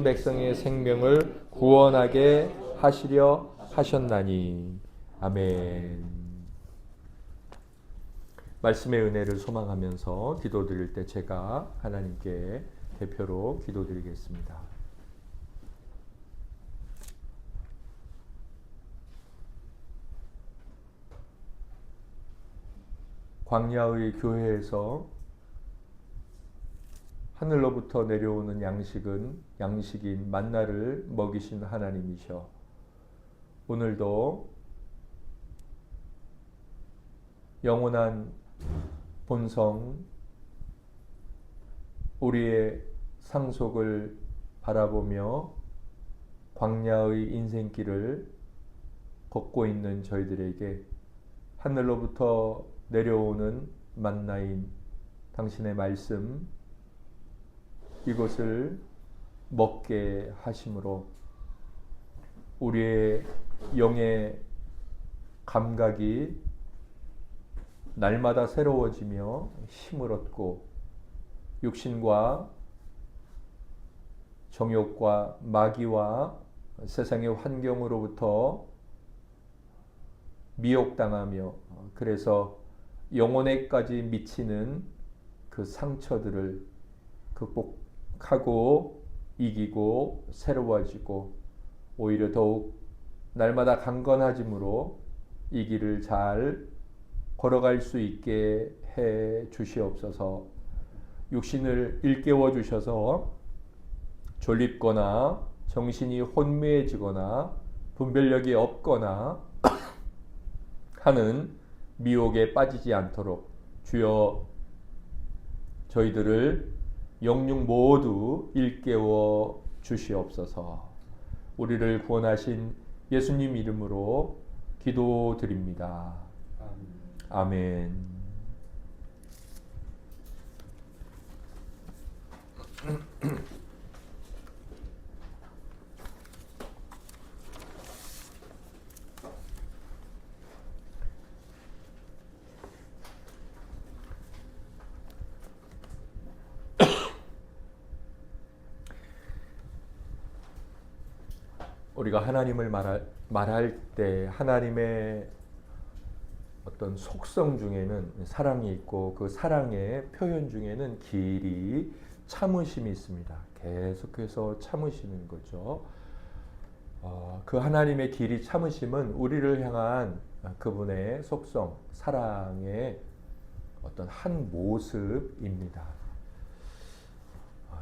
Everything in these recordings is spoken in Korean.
모든 백성의 생명을 구원하게 하시려 하셨나니. 아멘. 말씀의 은혜를 소망하면서 기도드릴 때 제가 하나님께 대표로 기도드리겠습니다. 광야의 교회에서 하늘로부터 내려오는 양식인 만나를 먹이신 하나님이셔. 오늘도 영원한 본성, 우리의 상속을 바라보며 광야의 인생길을 걷고 있는 저희들에게 하늘로부터 내려오는 만나인 당신의 말씀, 이것을 먹게 하심으로 우리의 영의 감각이 날마다 새로워지며 힘을 얻고 육신과 정욕과 마귀와 세상의 환경으로부터 미혹당하며 그래서 영혼에까지 미치는 그 상처들을 극복하고 이기고 새로워지고 오히려 더욱 날마다 강건해짐으로 이 길을 잘 걸어갈 수 있게 해 주시옵소서. 육신을 일깨워 주셔서 졸립거나 정신이 혼미해지거나 분별력이 없거나 하는 미혹에 빠지지 않도록 주여 저희들을 영육 모두 일깨워 주시옵소서. 우리를 구원하신 예수님 이름으로 기도드립니다. 아멘. 우리가 하나님을 말할 때 하나님의 어떤 속성 중에는 사랑이 있고 그 사랑의 표현 중에는 길이 참으심이 있습니다. 계속해서 참으시는 거죠. 그 하나님의 길이 참으심은 우리를 향한 그분의 속성, 사랑의 어떤 한 모습입니다.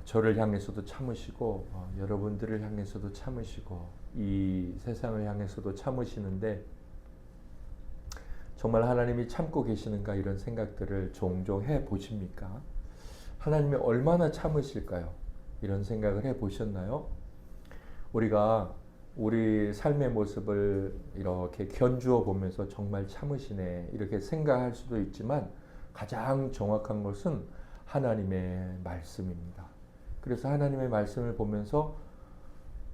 저를 향해서도 참으시고 여러분들을 향해서도 참으시고 이 세상을 향해서도 참으시는데 정말 하나님이 참고 계시는가 이런 생각들을 종종 해 보십니까? 하나님이 얼마나 참으실까요? 이런 생각을 해 보셨나요? 우리가 우리 삶의 모습을 이렇게 견주어 보면서 정말 참으시네 이렇게 생각할 수도 있지만 가장 정확한 것은 하나님의 말씀입니다. 그래서 하나님의 말씀을 보면서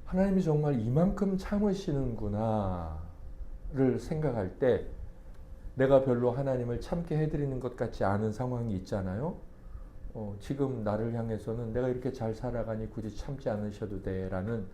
하나님이 정말 이만큼 참으시는구나를 생각할 때 내가 별로 하나님을 참게 해드리는 것 같지 않은 상황이 있잖아요. 지금 나를 향해서는 내가 이렇게 잘 살아가니 굳이 참지 않으셔도 돼라는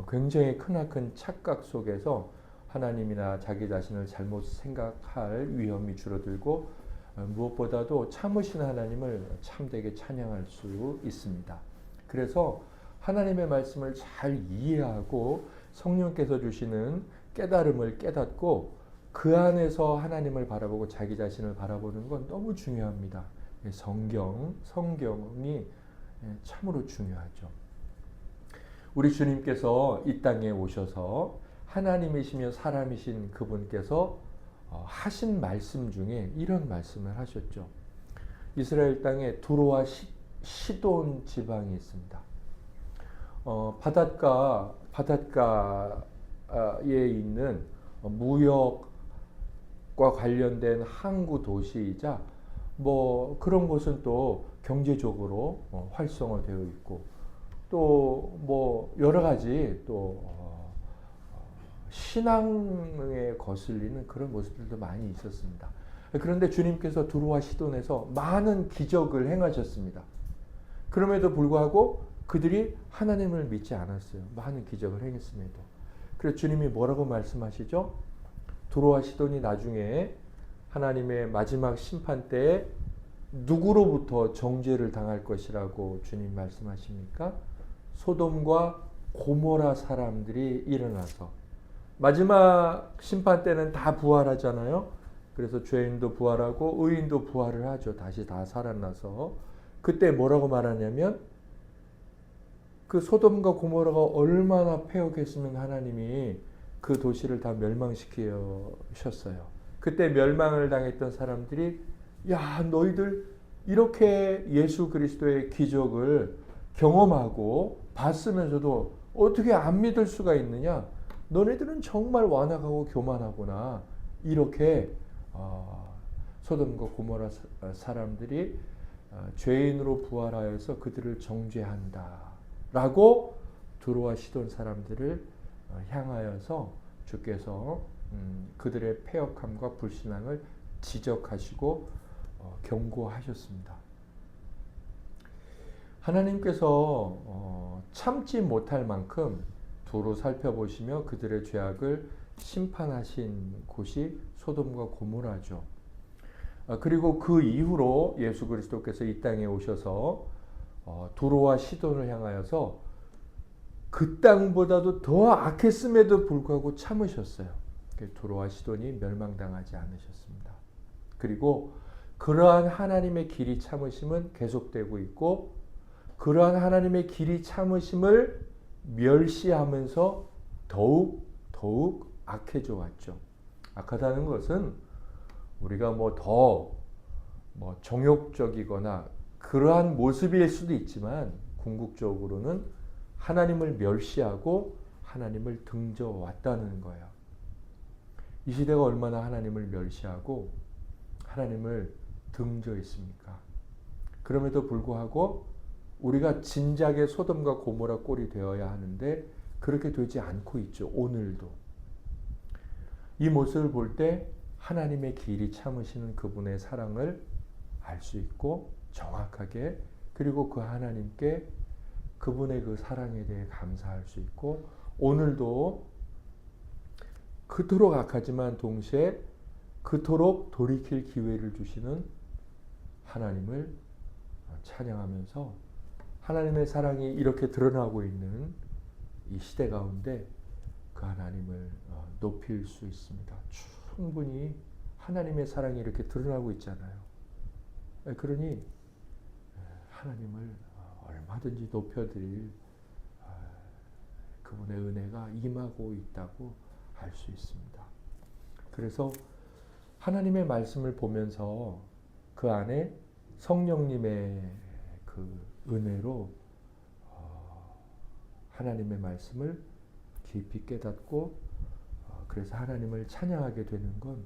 굉장히 크나큰 착각 속에서 하나님이나 자기 자신을 잘못 생각할 위험이 줄어들고 무엇보다도 참으시는 하나님을 참되게 찬양할 수 있습니다. 그래서 하나님의 말씀을 잘 이해하고 성령께서 주시는 깨달음을 깨닫고 그 안에서 하나님을 바라보고 자기 자신을 바라보는 건 너무 중요합니다. 성경이 참으로 중요하죠. 우리 주님께서 이 땅에 오셔서 하나님이시며 사람이신 그분께서 하신 말씀 중에 이런 말씀을 하셨죠. 이스라엘 땅에 두로와 시돈 지방이 있습니다. 바닷가에 있는 무역과 관련된 항구 도시이자 뭐 그런 곳은 또 경제적으로 활성화되어 있고 또 뭐 여러 가지 또 신앙에 거슬리는 그런 모습들도 많이 있었습니다. 그런데 주님께서 두로와 시돈에서 많은 기적을 행하셨습니다. 그럼에도 불구하고 그들이 하나님을 믿지 않았어요. 많은 기적을 행했음에도. 그래서 주님이 뭐라고 말씀하시죠? 두로와 시돈이 나중에 하나님의 마지막 심판 때에 누구로부터 정죄를 당할 것이라고 주님 말씀하십니까? 소돔과 고모라 사람들이 일어나서 마지막 심판 때는 다 부활하잖아요. 그래서 죄인도 부활하고 의인도 부활을 하죠. 다시 다 살아나서. 그때 뭐라고 말하냐면 그 소돔과 고모라가 얼마나 패역했으면 하나님이 그 도시를 다 멸망시키셨어요. 그때 멸망을 당했던 사람들이 야, 너희들 이렇게 예수 그리스도의 기적을 경험하고 봤으면서도 어떻게 안 믿을 수가 있느냐? 너네들은 정말 완악하고 교만하구나. 이렇게 소돔과 고모라 사람들이 죄인으로 부활하여서 그들을 정죄한다. 라고 두로와 시돈 사람들을 향하여서 주께서 그들의 패역함과 불신앙을 지적하시고 경고하셨습니다. 하나님께서 참지 못할 만큼 두루 살펴보시며 그들의 죄악을 심판하신 곳이 소돔과 고모라죠. 그리고 그 이후로 예수 그리스도께서 이 땅에 오셔서 두로와 시돈을 향하여서 그 땅보다도 더 악했음에도 불구하고 참으셨어요. 두로와 시돈이 멸망당하지 않으셨습니다. 그리고 그러한 하나님의 길이 참으심은 계속되고 있고 그러한 하나님의 길이 참으심을 멸시하면서 더욱 악해져 왔죠. 악하다는 것은 우리가 더 정욕적이거나 그러한 모습일 수도 있지만 궁극적으로는 하나님을 멸시하고 하나님을 등져 왔다는 거예요. 이 시대가 얼마나 하나님을 멸시하고 하나님을 등져 있습니까? 그럼에도 불구하고 우리가 진작에 소돔과 고모라 꼴이 되어야 하는데 그렇게 되지 않고 있죠. 오늘도. 이 모습을 볼 때 하나님의 길이 참으시는 그분의 사랑을 알 수 있고 정확하게 그리고 그 하나님께 그분의 그 사랑에 대해 감사할 수 있고 오늘도 그토록 악하지만 동시에 그토록 돌이킬 기회를 주시는 하나님을 찬양하면서 하나님의 사랑이 이렇게 드러나고 있는 이 시대 가운데 그 하나님을 높일 수 있습니다. 충분히 하나님의 사랑이 이렇게 드러나고 있잖아요. 그러니 하나님을 얼마든지 높여드릴 그분의 은혜가 임하고 있다고 알 수 있습니다. 그래서 하나님의 말씀을 보면서 그 안에 성령님의 그 은혜로 하나님의 말씀을 깊이 깨닫고 그래서 하나님을 찬양하게 되는 건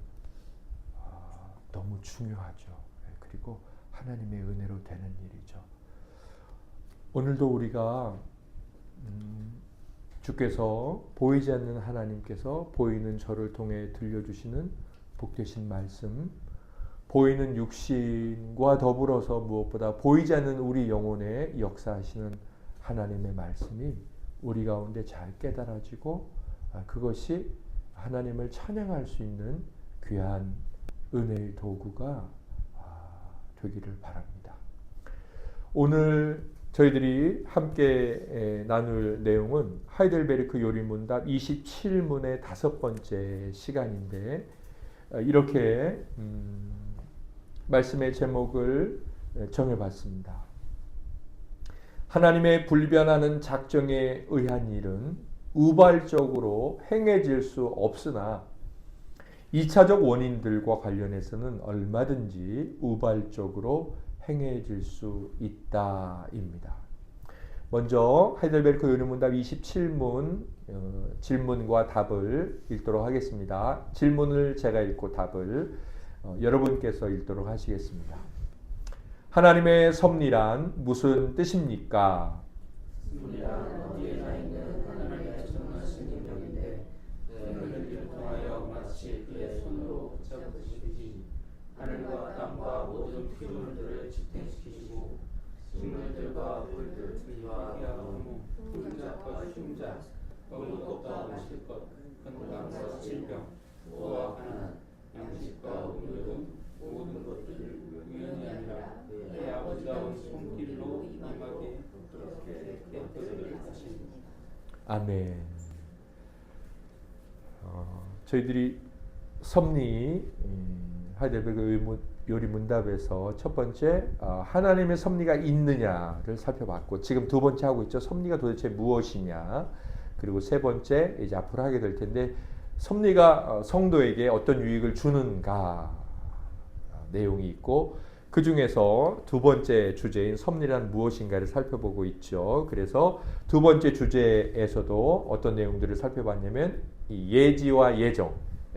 너무 중요하죠. 그리고 하나님의 은혜로 되는 일이죠. 오늘도 우리가 주께서 보이지 않는 하나님께서 보이는 저를 통해 들려주시는 복되신 말씀, 보이는 육신과 더불어서 무엇보다 보이지 않는 우리 영혼에 역사하시는 하나님의 말씀이 우리 가운데 잘 깨달아지고 그것이 하나님을 찬양할 수 있는 귀한 은혜의 도구가 되기를 바랍니다. 오늘 저희들이 함께 나눌 내용은 하이델베르크 요리문답 27문의 5번째 시간인데 이렇게 말씀의 제목을 정해봤습니다. 하나님의 불변하는 작정에 의한 일은 우발적으로 행해질 수 없으나 2차적 원인들과 관련해서는 얼마든지 우발적으로 행해질 수 있다입니다. 먼저 하이델베르크 요리문답 27문 질문과 답을 읽도록 하겠습니다. 질문을 제가 읽고 답을 여러분께서 읽도록 하시겠습니다. 하나님의 섭리란 무슨 뜻입니까? 섭리란 어디에나 있는 하나님의 전능하신 능력인데 그 능력을 통하여 마치 그의 손으로 붙잡으시듯이 하늘과 땅과 모든 피조물들을 지탱시키시고 식물들과 뿔과 뿔들, 위와 나무, 불자와 흉자, 먹을 것과 마실 것, 건강과 질병, 부와 가난, 양식과 우유 등 모든 것들을 우연이 아니라 내 아버지가 온 손길로 임하게 깨끗을 하십니다. 아멘. 저희들이 섭리 하이델베르그 요리 문답에서 첫 번째 하나님의 섭리가 있느냐를 살펴봤고, 지금 두 번째 하고 있죠. 섭리가 도대체 무엇이냐. 그리고 세 번째 이제 앞으로 하게 될 텐데, 섭리가 성도에게 어떤 유익을 주는가 내용이 있고, 그 중에서 두 번째 주제인 섭리란 무엇인가를 살펴보고 있죠. 그래서 두 번째 주제에서도 어떤 내용들을 살펴봤냐면 이 예지와 예정,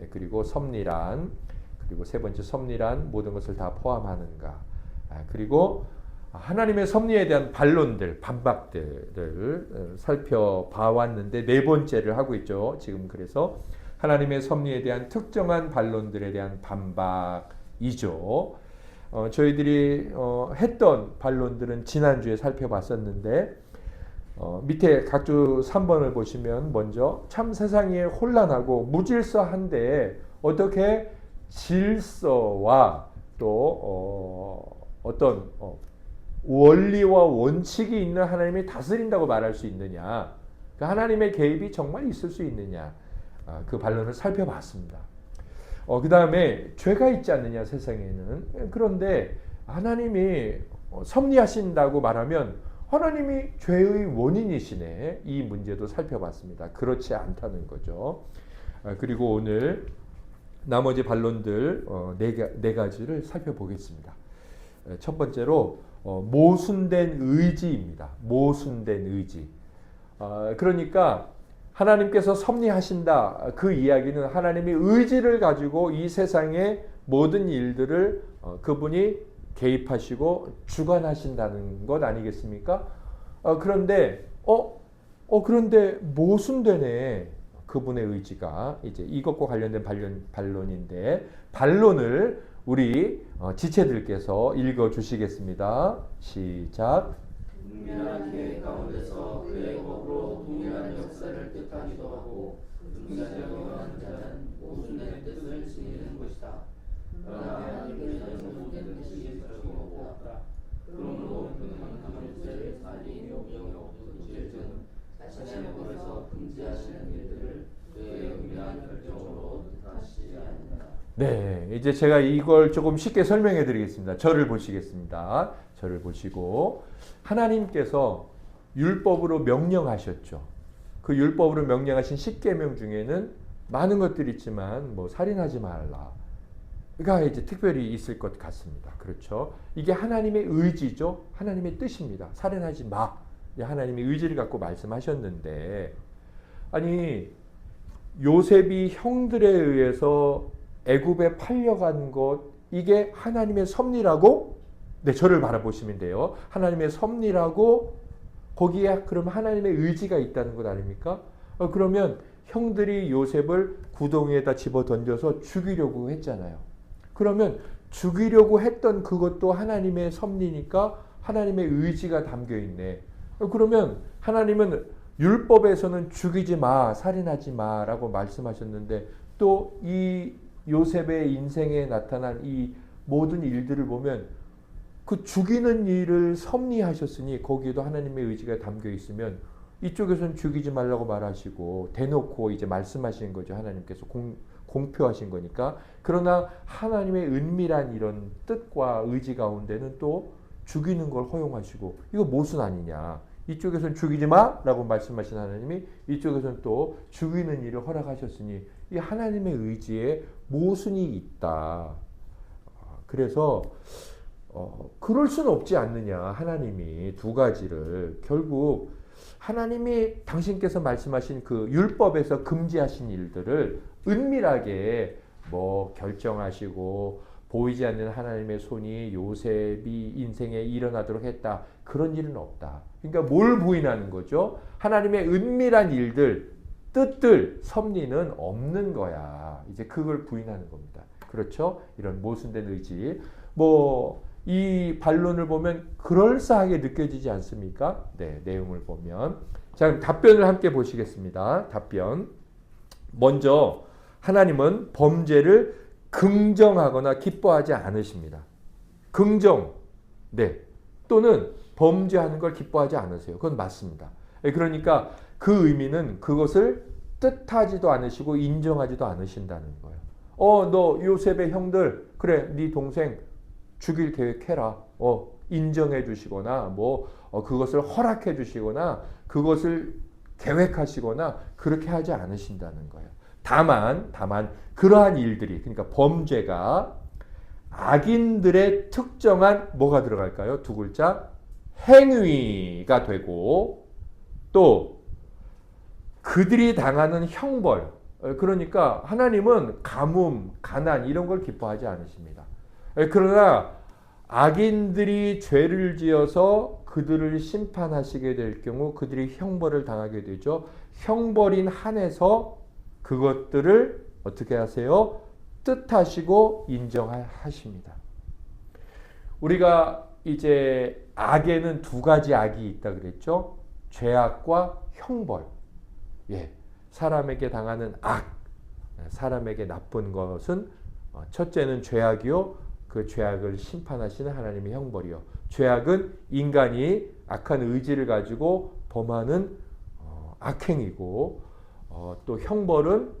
그리고 섭리란, 그리고 세 번째 섭리란 모든 것을 다 포함하는가, 그리고 하나님의 섭리에 대한 반론들, 반박들을 살펴봐왔는데 네 번째를 하고 있죠. 지금 그래서 하나님의 섭리에 대한 특정한 반론들에 대한 반박이죠. 저희들이 했던 반론들은 지난주에 살펴봤었는데, 밑에 각주 3번을 보시면 먼저 참 세상이 혼란하고 무질서한데 어떻게 질서와 또 어떤 원리와 원칙이 있는 하나님이 다스린다고 말할 수 있느냐, 그 하나님의 개입이 정말 있을 수 있느냐, 그 반론을 살펴봤습니다. 그 다음에 죄가 있지 않느냐 세상에는. 그런데 하나님이 섭리하신다고 말하면 하나님이 죄의 원인이시네, 이 문제도 살펴봤습니다. 그렇지 않다는 거죠. 그리고 오늘 나머지 반론들 네 가지를 살펴보겠습니다. 첫 번째로 모순된 의지입니다. 모순된 의지. 그러니까 하나님께서 섭리하신다, 그 이야기는 하나님이 의지를 가지고 이 세상의 모든 일들을 그분이 개입하시고 주관하신다는 것 아니겠습니까? 그런데 그런데 모순되네, 그분의 의지가. 이제 이것과 관련된 반론인데, 반론을 우리 지체들께서 읽어 주시겠습니다. 시작. 은밀한 계획 가운데서 그의 법으로 동일한 역사를 뜻하기도 하고, 등자적인 자는 모순된 뜻을 지니는 것이다. 그러나 하나님께서는 모든 뜻이 없다. 그러므로 그는 강조죄를 살리며 명령죄는 자신의 법에서 금지하시는 일들을 그의 은밀한 결정으로 뜻하시지 않는다. 네, 이제 제가 이걸 조금 쉽게 설명해 드리겠습니다. 저를 보시겠습니다. 저를 보시고, 하나님께서 율법으로 명령하셨죠. 그 율법으로 명령하신 10계명 중에는 많은 것들이 있지만 뭐 살인하지 말라가 이제 특별히 있을 것 같습니다. 그렇죠? 이게 하나님의 의지죠. 하나님의 뜻입니다. 살인하지 마. 하나님의 의지를 갖고 말씀하셨는데, 아니 요셉이 형들에 의해서 애굽에 팔려간 것, 이게 하나님의 섭리라고, 네, 저를 바라보시면 돼요. 하나님의 섭리라고, 거기에 그럼 하나님의 의지가 있다는 것 아닙니까? 그러면 형들이 요셉을 구덩이에다 집어 던져서 죽이려고 했잖아요. 그러면 죽이려고 했던 그것도 하나님의 섭리니까 하나님의 의지가 담겨 있네. 그러면 하나님은 율법에서는 죽이지 마, 살인하지 마라고 말씀하셨는데, 또 이 요셉의 인생에 나타난 이 모든 일들을 보면 그 죽이는 일을 섭리하셨으니 거기에도 하나님의 의지가 담겨 있으면 이쪽에서는 죽이지 말라고 말하시고 대놓고 이제 말씀하시는 거죠. 하나님께서 공표하신 거니까. 그러나 하나님의 은밀한 이런 뜻과 의지 가운데는 또 죽이는 걸 허용하시고, 이거 모순 아니냐. 이쪽에서는 죽이지 마라고 말씀하신 하나님이 이쪽에서는 또 죽이는 일을 허락하셨으니 이 하나님의 의지에 모순이 있다. 그래서 그럴 수는 없지 않느냐. 하나님이 두 가지를 결국 하나님이 당신께서 말씀하신 그 율법에서 금지하신 일들을 은밀하게 뭐 결정하시고 보이지 않는 하나님의 손이 요셉이 인생에 일어나도록 했다, 그런 일은 없다. 그러니까 뭘 부인하는 거죠? 하나님의 은밀한 일들, 뜻들, 섭리는 없는 거야. 이제 그걸 부인하는 겁니다. 그렇죠? 이런 모순된 의지. 뭐 이 반론을 보면 그럴싸하게 느껴지지 않습니까? 네, 내용을 보면. 자, 그럼 답변을 함께 보시겠습니다. 답변. 먼저 하나님은 범죄를 긍정하거나 기뻐하지 않으십니다. 긍정, 네, 또는 범죄하는 걸 기뻐하지 않으세요. 그건 맞습니다. 그러니까 그 의미는 그것을 뜻하지도 않으시고 인정하지도 않으신다는 거예요. 너 요셉의 형들, 그래, 네 동생 죽일 계획해라. 인정해 주시거나 그것을 허락해 주시거나 그것을 계획하시거나 그렇게 하지 않으신다는 거예요. 다만 그러한 일들이, 그러니까 범죄가 악인들의 특정한 뭐가 들어갈까요? 두 글자 행위가 되고 또 그들이 당하는 형벌, 그러니까 하나님은 가뭄, 가난 이런 걸 기뻐하지 않으십니다. 그러나 악인들이 죄를 지어서 그들을 심판하시게 될 경우 그들이 형벌을 당하게 되죠. 형벌인 한에서 그것들을 어떻게 하세요? 뜻하시고 인정하십니다. 우리가 이제 악에는 두 가지 악이 있다 그랬죠. 죄악과 형벌. 예, 사람에게 당하는 악, 사람에게 나쁜 것은 첫째는 죄악이요. 그 죄악을 심판하시는 하나님의 형벌이요. 죄악은 인간이 악한 의지를 가지고 범하는 악행이고 또 형벌은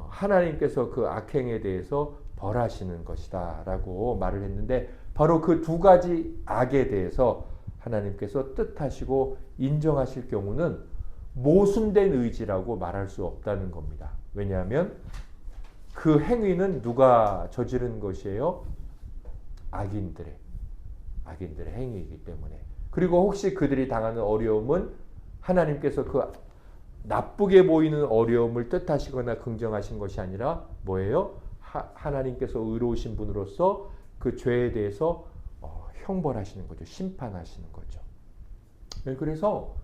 하나님께서 그 악행에 대해서 벌하시는 것이다 라고 말을 했는데 바로 그 두 가지 악에 대해서 하나님께서 뜻하시고 인정하실 경우는 모순된 의지라고 말할 수 없다는 겁니다. 왜냐하면 그 행위는 누가 저지른 것이에요? 악인들의 행위이기 때문에. 그리고 혹시 그들이 당하는 어려움은 하나님께서 그 나쁘게 보이는 어려움을 뜻하시거나 긍정하신 것이 아니라 뭐예요? 하나님께서 의로우신 분으로서 그 죄에 대해서 형벌하시는 거죠. 심판하시는 거죠. 그래서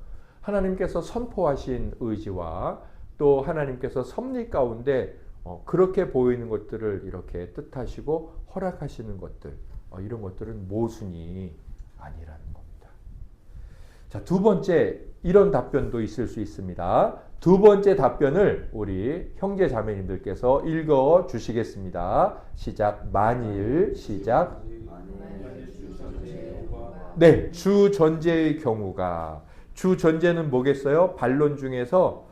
하나님께서 선포하신 의지와 또 하나님께서 섭리 가운데 그렇게 보이는 것들을 이렇게 뜻하시고 허락하시는 것들, 이런 것들은 모순이 아니라는 겁니다. 자, 두 번째, 이런 답변도 있을 수 있습니다. 두 번째 답변을 우리 형제 자매님들께서 읽어 주시겠습니다. 시작. 만일, 시작. 네, 주 전제의 경우가, 주 전제는 뭐겠어요? 반론 중에서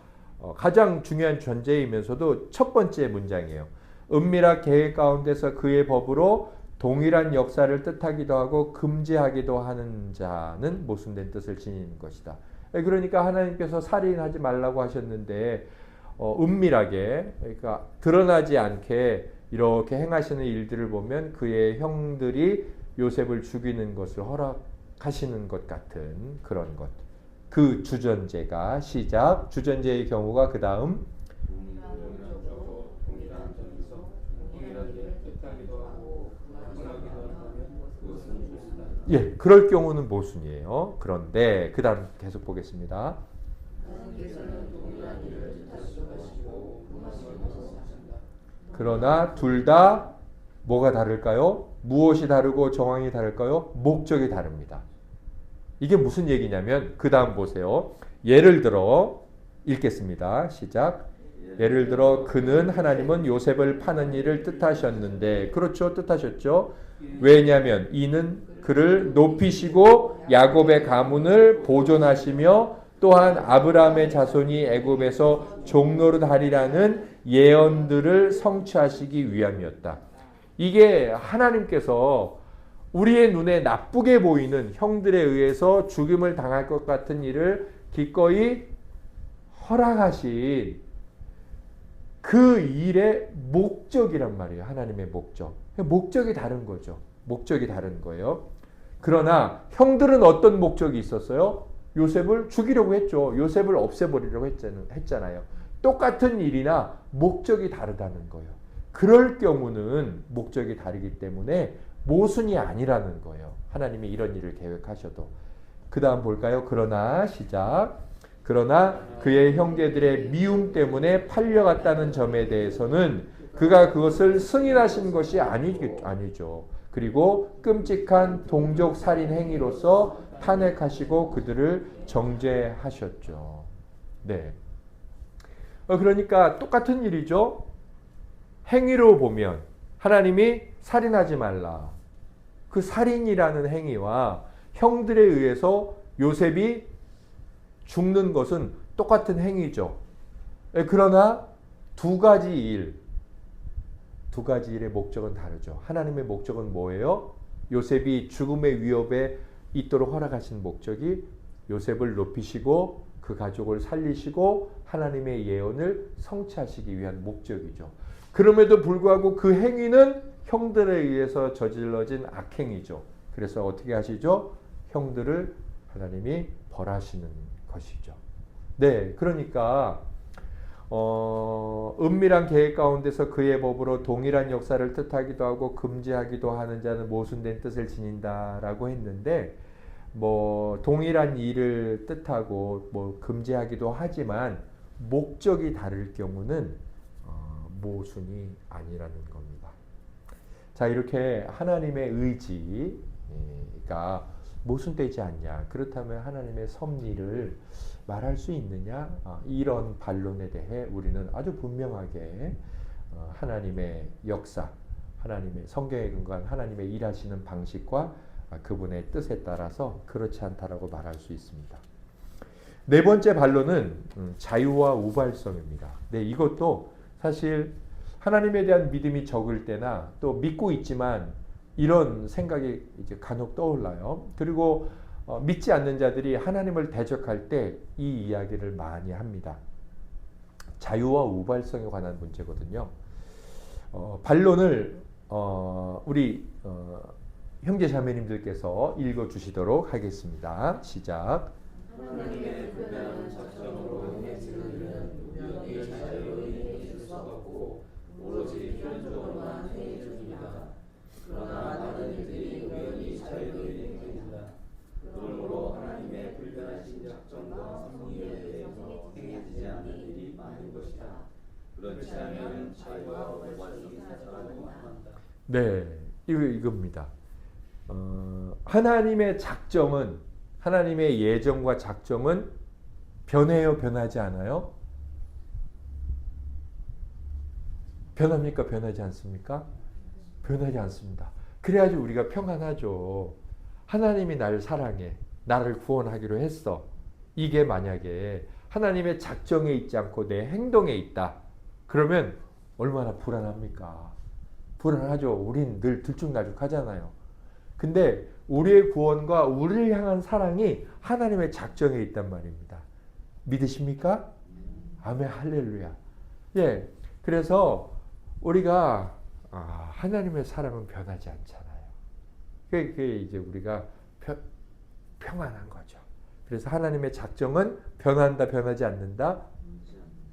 가장 중요한 전제이면서도 첫 번째 문장이에요. 은밀한 계획 가운데서 그의 법으로 동일한 역사를 뜻하기도 하고 금지하기도 하는 자는 모순된 뜻을 지니는 것이다. 그러니까 하나님께서 살인하지 말라고 하셨는데 은밀하게, 그러니까 드러나지 않게 이렇게 행하시는 일들을 보면 그의 형들이 요셉을 죽이는 것을 허락하시는 것 같은 그런 것. 그 주전제가 시작. 주전제의 경우가 그 다음 예, 그럴 경우는 모순이에요. 그런데 그 다음 계속 보겠습니다. 그러나 둘 다 뭐가 다를까요? 무엇이 다르고 정황이 다를까요? 목적이 다릅니다. 이게 무슨 얘기냐면 그 다음 보세요. 예를 들어 읽겠습니다. 시작. 예를 들어 그는 하나님은 요셉을 파는 일을 뜻하셨는데, 그렇죠, 뜻하셨죠. 왜냐하면 이는 그를 높이시고 야곱의 가문을 보존하시며 또한 아브라함의 자손이 애굽에서 종노릇 하리라는 예언들을 성취하시기 위함이었다. 이게 하나님께서 우리의 눈에 나쁘게 보이는 형들에 의해서 죽임을 당할 것 같은 일을 기꺼이 허락하신 그 일의 목적이란 말이에요. 하나님의 목적. 목적이 다른 거죠. 목적이 다른 거예요. 그러나 형들은 어떤 목적이 있었어요? 요셉을 죽이려고 했죠. 요셉을 없애버리려고 했잖아요. 똑같은 일이나 목적이 다르다는 거예요. 그럴 경우는 목적이 다르기 때문에 모순이 아니라는 거예요. 하나님이 이런 일을 계획하셔도. 그 다음 볼까요? 그러나 시작. 그러나 그의 형제들의 미움 때문에 팔려갔다는 점에 대해서는 그가 그것을 승인하신 것이 아니죠. 그리고 끔찍한 동족 살인 행위로서 탄핵하시고 그들을 정죄하셨죠. 네. 그러니까 똑같은 일이죠. 행위로 보면 하나님이 살인하지 말라. 그 살인이라는 행위와 형들에 의해서 요셉이 죽는 것은 똑같은 행위죠. 그러나 두 가지 일의 목적은 다르죠. 하나님의 목적은 뭐예요? 요셉이 죽음의 위협에 있도록 허락하신 목적이 요셉을 높이시고 그 가족을 살리시고 하나님의 예언을 성취하시기 위한 목적이죠. 그럼에도 불구하고 그 행위는 형들에 의해서 저질러진 악행이죠. 그래서 어떻게 하시죠? 형들을 하나님이 벌하시는 것이죠. 네, 그러니까 은밀한 계획 가운데서 그의 법으로 동일한 역사를 뜻하기도 하고 금지하기도 하는 자는 모순된 뜻을 지닌다라고 했는데, 뭐 동일한 일을 뜻하고 뭐 금지하기도 하지만 목적이 다를 경우는 모순이 아니라는 겁니다. 자, 이렇게 하나님의 의지가 모순되지 않냐, 그렇다면 하나님의 섭리를 말할 수 있느냐, 이런 반론에 대해 우리는 아주 분명하게 하나님의 역사, 하나님의 성경에 근거한 하나님의 일하시는 방식과 그분의 뜻에 따라서 그렇지 않다라고 말할 수 있습니다. 네 번째 반론은 자유와 우발성입니다. 네, 이것도 사실 하나님에 대한 믿음이 적을 때나 또 믿고 있지만 이런 생각이 이제 간혹 떠올라요. 그리고 믿지 않는 자들이 하나님을 대적할 때 이 이야기를 많이 합니다. 자유와 우발성에 관한 문제거든요. 반론을 우리 형제 자매님들께서 읽어주시도록 하겠습니다. 시작. 하나님의 불변한 작정으로 행해지는 일은 우연히 자유로이 행해질 수 없고 오로지 필연적으로만 행해집니다. 그러나 많은 일들이 우연히 자유로이 행해진다. 그러므로 하나님의 불변하신 작정과 섭리에 대해서 행해지지 않는 일이 많은 것이다. 그렇지 않으면 자유와 우발성이 사라지고 만다. 네, 이겁니다. 하나님의 작정은, 하나님의 예정과 작정은 변해요, 변하지 않아요? 변합니까, 변하지 않습니까? 변하지 않습니다. 그래야지 우리가 평안하죠. 하나님이 나를 사랑해, 나를 구원하기로 했어. 이게 만약에 하나님의 작정에 있지 않고 내 행동에 있다, 그러면 얼마나 불안합니까? 불안하죠. 우린 늘 들쭉날쭉하잖아요. 근데 우리의 구원과 우리를 향한 사랑이 하나님의 작정에 있단 말입니다. 믿으십니까? 아멘, 할렐루야. 예, 그래서 우리가 하나님의 사랑은 변하지 않잖아요. 그게 이제 우리가 평안한 거죠. 그래서 하나님의 작정은 변한다, 변하지 않는다,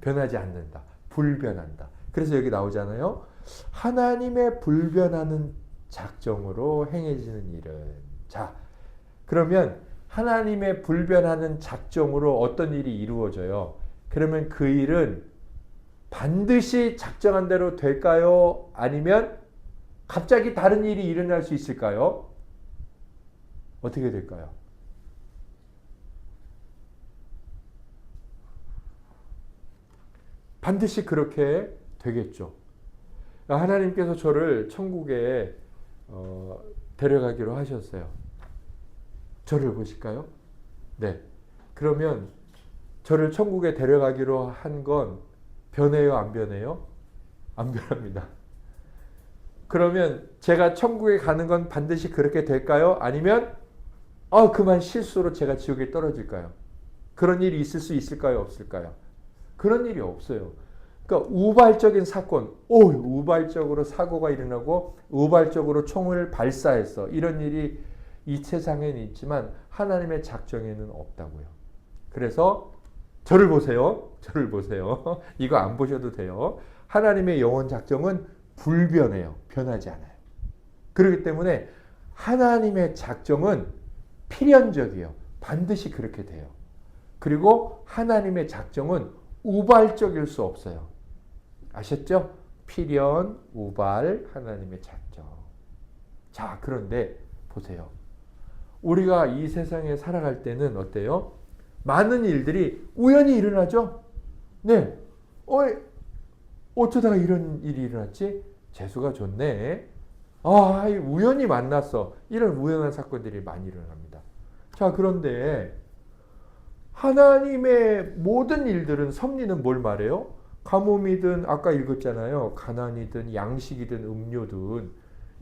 변하지 않는다, 불변한다. 그래서 여기 나오잖아요. 하나님의 불변하는 작정으로 행해지는 일은, 자, 그러면 하나님의 불변하는 작정으로 어떤 일이 이루어져요? 그러면 그 일은 반드시 작정한 대로 될까요? 아니면 갑자기 다른 일이 일어날 수 있을까요? 어떻게 될까요? 반드시 그렇게 되겠죠. 하나님께서 저를 천국에 데려가기로 하셨어요. 저를 보실까요? 네. 그러면 저를 천국에 데려가기로 한 건 변해요, 안 변해요? 안 변합니다. 그러면 제가 천국에 가는 건 반드시 그렇게 될까요? 아니면 그만 실수로 제가 지옥에 떨어질까요? 그런 일이 있을 수 있을까요, 없을까요? 그런 일이 없어요. 그러니까 우발적인 사건, 우발적으로 사고가 일어나고 우발적으로 총을 발사했어, 이런 일이 이 세상에는 있지만 하나님의 작정에는 없다고요. 그래서 저를 보세요. 저를 보세요. 이거 안 보셔도 돼요. 하나님의 영원 작정은 불변해요. 변하지 않아요. 그렇기 때문에 하나님의 작정은 필연적이에요. 반드시 그렇게 돼요. 그리고 하나님의 작정은 우발적일 수 없어요. 아셨죠? 필연, 우발, 하나님의 작정. 자, 그런데 보세요. 우리가 이 세상에 살아갈 때는 어때요? 많은 일들이 우연히 일어나죠? 네. 어쩌다가 이런 일이 일어났지? 재수가 좋네. 아, 우연히 만났어. 이런 우연한 사건들이 많이 일어납니다. 자, 그런데 하나님의 모든 일들은, 섭리는 뭘 말해요? 가뭄이든 아까 읽었잖아요. 가난이든 양식이든 음료든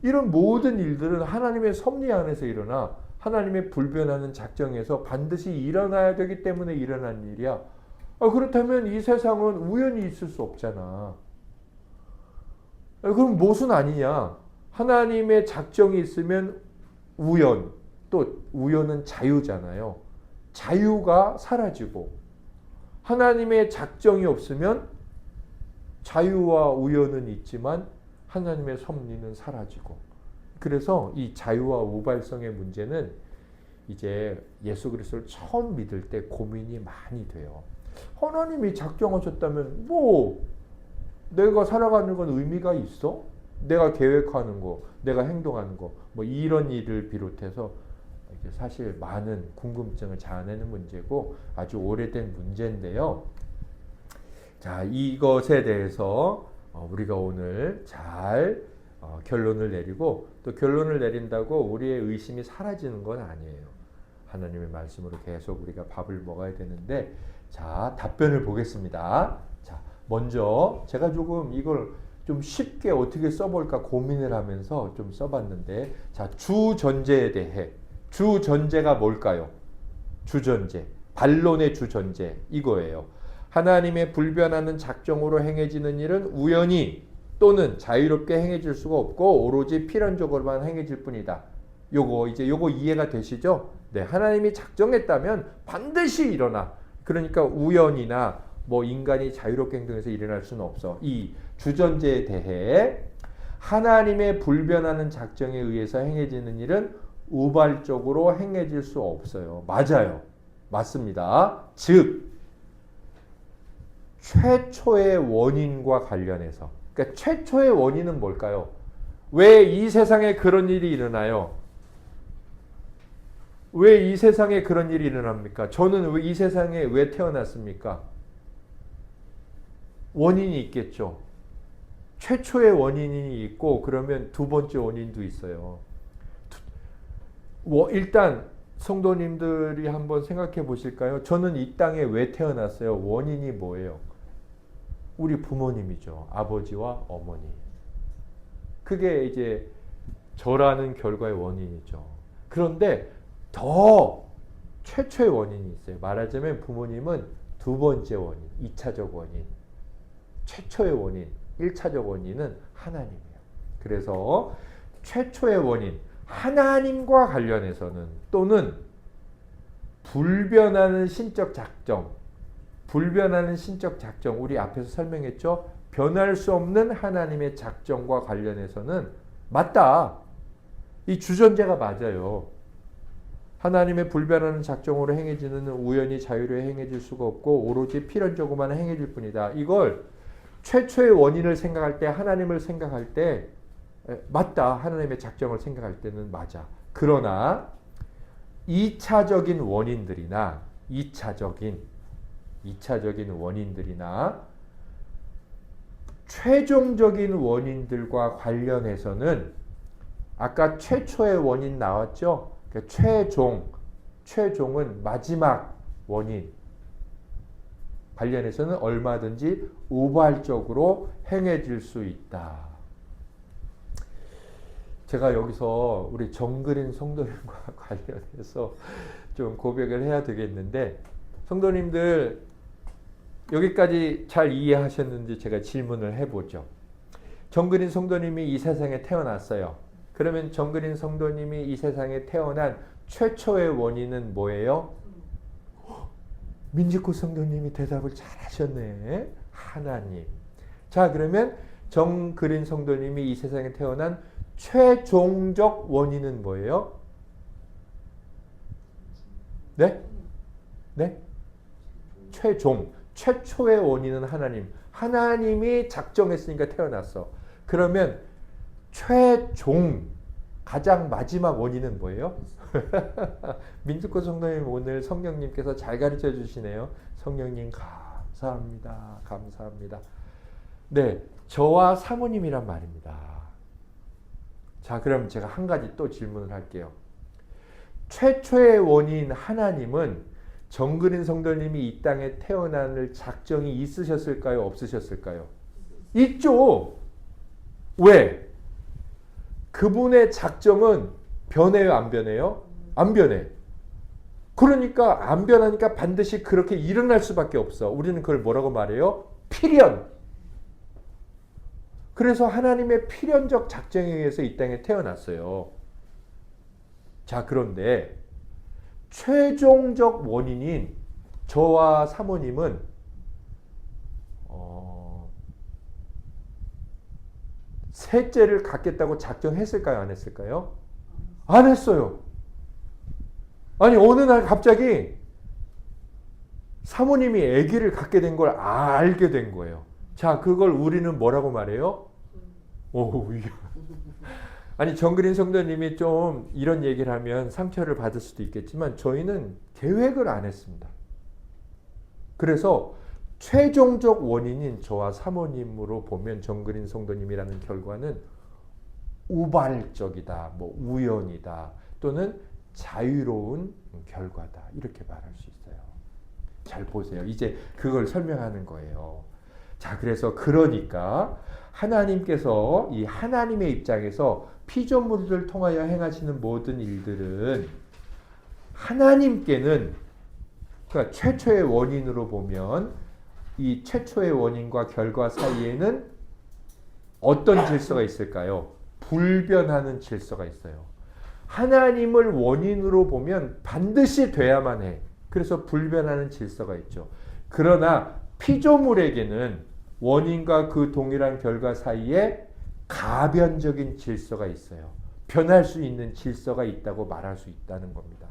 이런 모든 일들은 하나님의 섭리 안에서 일어나 하나님의 불변하는 작정에서 반드시 일어나야 되기 때문에 일어난 일이야. 그렇다면 이 세상은 우연히 있을 수 없잖아. 그럼 무엇은 아니냐? 하나님의 작정이 있으면 우연, 또 우연은 자유잖아요. 자유가 사라지고 하나님의 작정이 없으면 자유와 우연은 있지만 하나님의 섭리는 사라지고, 그래서 이 자유와 우발성의 문제는 이제 예수 그리스도를 처음 믿을 때 고민이 많이 돼요. 하나님이 작정하셨다면 뭐 내가 살아가는 건 의미가 있어? 내가 계획하는 거, 내가 행동하는 거, 뭐 이런 일을 비롯해서 사실 많은 궁금증을 자아내는 문제고 아주 오래된 문제인데요. 자, 이것에 대해서 우리가 오늘 잘 결론을 내리고, 또 결론을 내린다고 우리의 의심이 사라지는 건 아니에요. 하나님의 말씀으로 계속 우리가 밥을 먹어야 되는데, 자, 답변을 보겠습니다. 자, 먼저 제가 조금 이걸 좀 쉽게 어떻게 써볼까 고민을 하면서 좀 써봤는데, 자, 주전제에 대해, 주전제가 뭘까요? 주전제, 반론의 주전제 이거예요. 하나님의 불변하는 작정으로 행해지는 일은 우연히 또는 자유롭게 행해질 수가 없고 오로지 필연적으로만 행해질 뿐이다. 요거 이해가 되시죠? 네, 하나님이 작정했다면 반드시 일어나. 그러니까 우연이나 뭐 인간이 자유롭게 행동해서 일어날 수는 없어. 이 주전제에 대해 하나님의 불변하는 작정에 의해서 행해지는 일은 우발적으로 행해질 수 없어요. 맞아요. 맞습니다. 즉 최초의 원인과 관련해서, 그러니까 최초의 원인은 뭘까요? 왜 이 세상에 그런 일이 일어나요? 왜 이 세상에 그런 일이 일어납니까? 저는 왜 이 세상에 왜 태어났습니까? 원인이 있겠죠. 최초의 원인이 있고, 그러면 두 번째 원인도 있어요. 일단 성도님들이 한번 생각해 보실까요? 저는 이 땅에 왜 태어났어요? 원인이 뭐예요? 우리 부모님이죠. 아버지와 어머니. 그게 이제 저라는 결과의 원인이죠. 그런데 더 최초의 원인이 있어요. 말하자면 부모님은 두 번째 원인, 2차적 원인. 최초의 원인, 1차적 원인은 하나님이에요. 그래서 최초의 원인, 하나님과 관련해서는, 또는 불변하는 신적 작정, 우리 앞에서 설명했죠. 변할 수 없는 하나님의 작정과 관련해서는 맞다. 이 주전제가 맞아요. 하나님의 불변하는 작정으로 행해지는 우연히 자유로 행해질 수가 없고 오로지 필연적으로만 행해질 뿐이다. 이걸 최초의 원인을 생각할 때, 하나님을 생각할 때 맞다. 하나님의 작정을 생각할 때는 맞아. 그러나 2차적인 원인들이나 2차적인 원인들이나 최종적인 원인들과 관련해서는 아까 최초의 원인 나왔죠? 그러니까 최종은 마지막 원인 관련해서는 얼마든지 우발적으로 행해질 수 있다. 제가 여기서 우리 정그린 성도님과 관련해서 좀 고백을 해야 되겠는데, 성도님들 여기까지 잘 이해하셨는지 제가 질문을 해보죠. 정그린 성도님이 이 세상에 태어났어요. 그러면 정그린 성도님이 이 세상에 태어난 최초의 원인은 뭐예요? 민지코 성도님이 대답을 잘 하셨네. 하나님. 자, 그러면 정그린 성도님이 이 세상에 태어난 최종적 원인은 뭐예요? 네? 네? 최초의 원인은 하나님. 하나님이 작정했으니까 태어났어. 그러면 최종, 가장 마지막 원인은 뭐예요? 민주꽃 성도님 오늘 성령님께서 잘 가르쳐 주시네요. 성령님 감사합니다. 감사합니다. 네, 저와 사모님이란 말입니다. 자, 그럼 제가 한 가지 또 질문을 할게요. 최초의 원인 하나님은 정그린 성도님이 이 땅에 태어날 작정이 있으셨을까요? 없으셨을까요? 있죠. 왜? 그분의 작정은 변해요, 안 변해요? 안 변해. 그러니까 안 변하니까 반드시 그렇게 일어날 수밖에 없어. 우리는 그걸 뭐라고 말해요? 필연. 그래서 하나님의 필연적 작정에 의해서 이 땅에 태어났어요. 자, 그런데 최종적 원인인 저와 사모님은 셋째를 갖겠다고 작정했을까요? 안 했을까요? 안 했어요. 아니, 어느 날 갑자기 사모님이 아기를 갖게 된 걸 알게 된 거예요. 자, 그걸 우리는 뭐라고 말해요? 아니, 정그린 성도님이 좀 이런 얘기를 하면 상처를 받을 수도 있겠지만 저희는 계획을 안 했습니다. 그래서 최종적 원인인 저와 사모님으로 보면 정그린 성도님이라는 결과는 우발적이다, 뭐 우연이다, 또는 자유로운 결과다, 이렇게 말할 수 있어요. 잘 보세요. 이제 그걸 설명하는 거예요. 자, 그래서 그러니까 하나님께서 이 하나님의 입장에서 피조물들을 통하여 행하시는 모든 일들은 하나님께는, 그러니까 최초의 원인으로 보면 이 최초의 원인과 결과 사이에는 어떤 질서가 있을까요? 불변하는 질서가 있어요. 하나님을 원인으로 보면 반드시 돼야만 해. 그래서 불변하는 질서가 있죠. 그러나 피조물에게는 원인과 그 동일한 결과 사이에 가변적인 질서가 있어요. 변할 수 있는 질서가 있다고 말할 수 있다는 겁니다.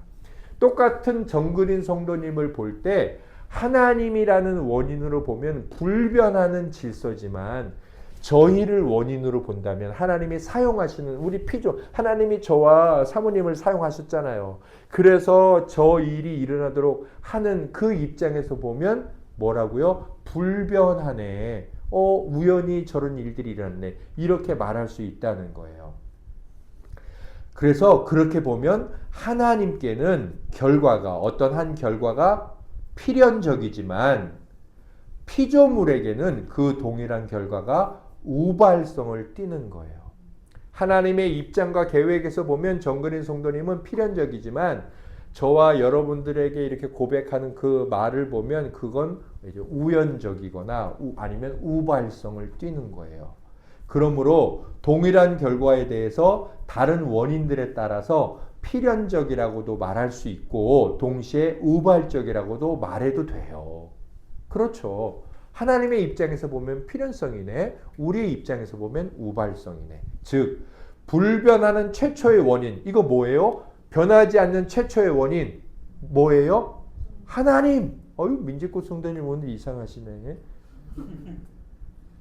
똑같은 정그린 성도님을 볼 때 하나님이라는 원인으로 보면 불변하는 질서지만 저희를 원인으로 본다면 하나님이 사용하시는 우리 피조, 하나님이 저와 사모님을 사용하셨잖아요. 그래서 저 일이 일어나도록 하는 그 입장에서 보면 뭐라고요? 불변하네. 우연히 저런 일들이 일어났네. 이렇게 말할 수 있다는 거예요. 그래서 그렇게 보면 하나님께는 결과가, 어떤 한 결과가 필연적이지만 피조물에게는 그 동일한 결과가 우발성을 띠는 거예요. 하나님의 입장과 계획에서 보면 정그린 성도님은 필연적이지만 저와 여러분들에게 이렇게 고백하는 그 말을 보면 그건 이제 우연적이거나 아니면 우발성을 띠는 거예요. 그러므로 동일한 결과에 대해서 다른 원인들에 따라서 필연적이라고도 말할 수 있고 동시에 우발적이라고도 말해도 돼요. 그렇죠. 하나님의 입장에서 보면 필연성이네. 우리의 입장에서 보면 우발성이네. 즉 불변하는 최초의 원인, 이거 뭐예요? 변하지 않는 최초의 원인 뭐예요? 하나님. 민지꽃 성도님 오늘 이상하시네.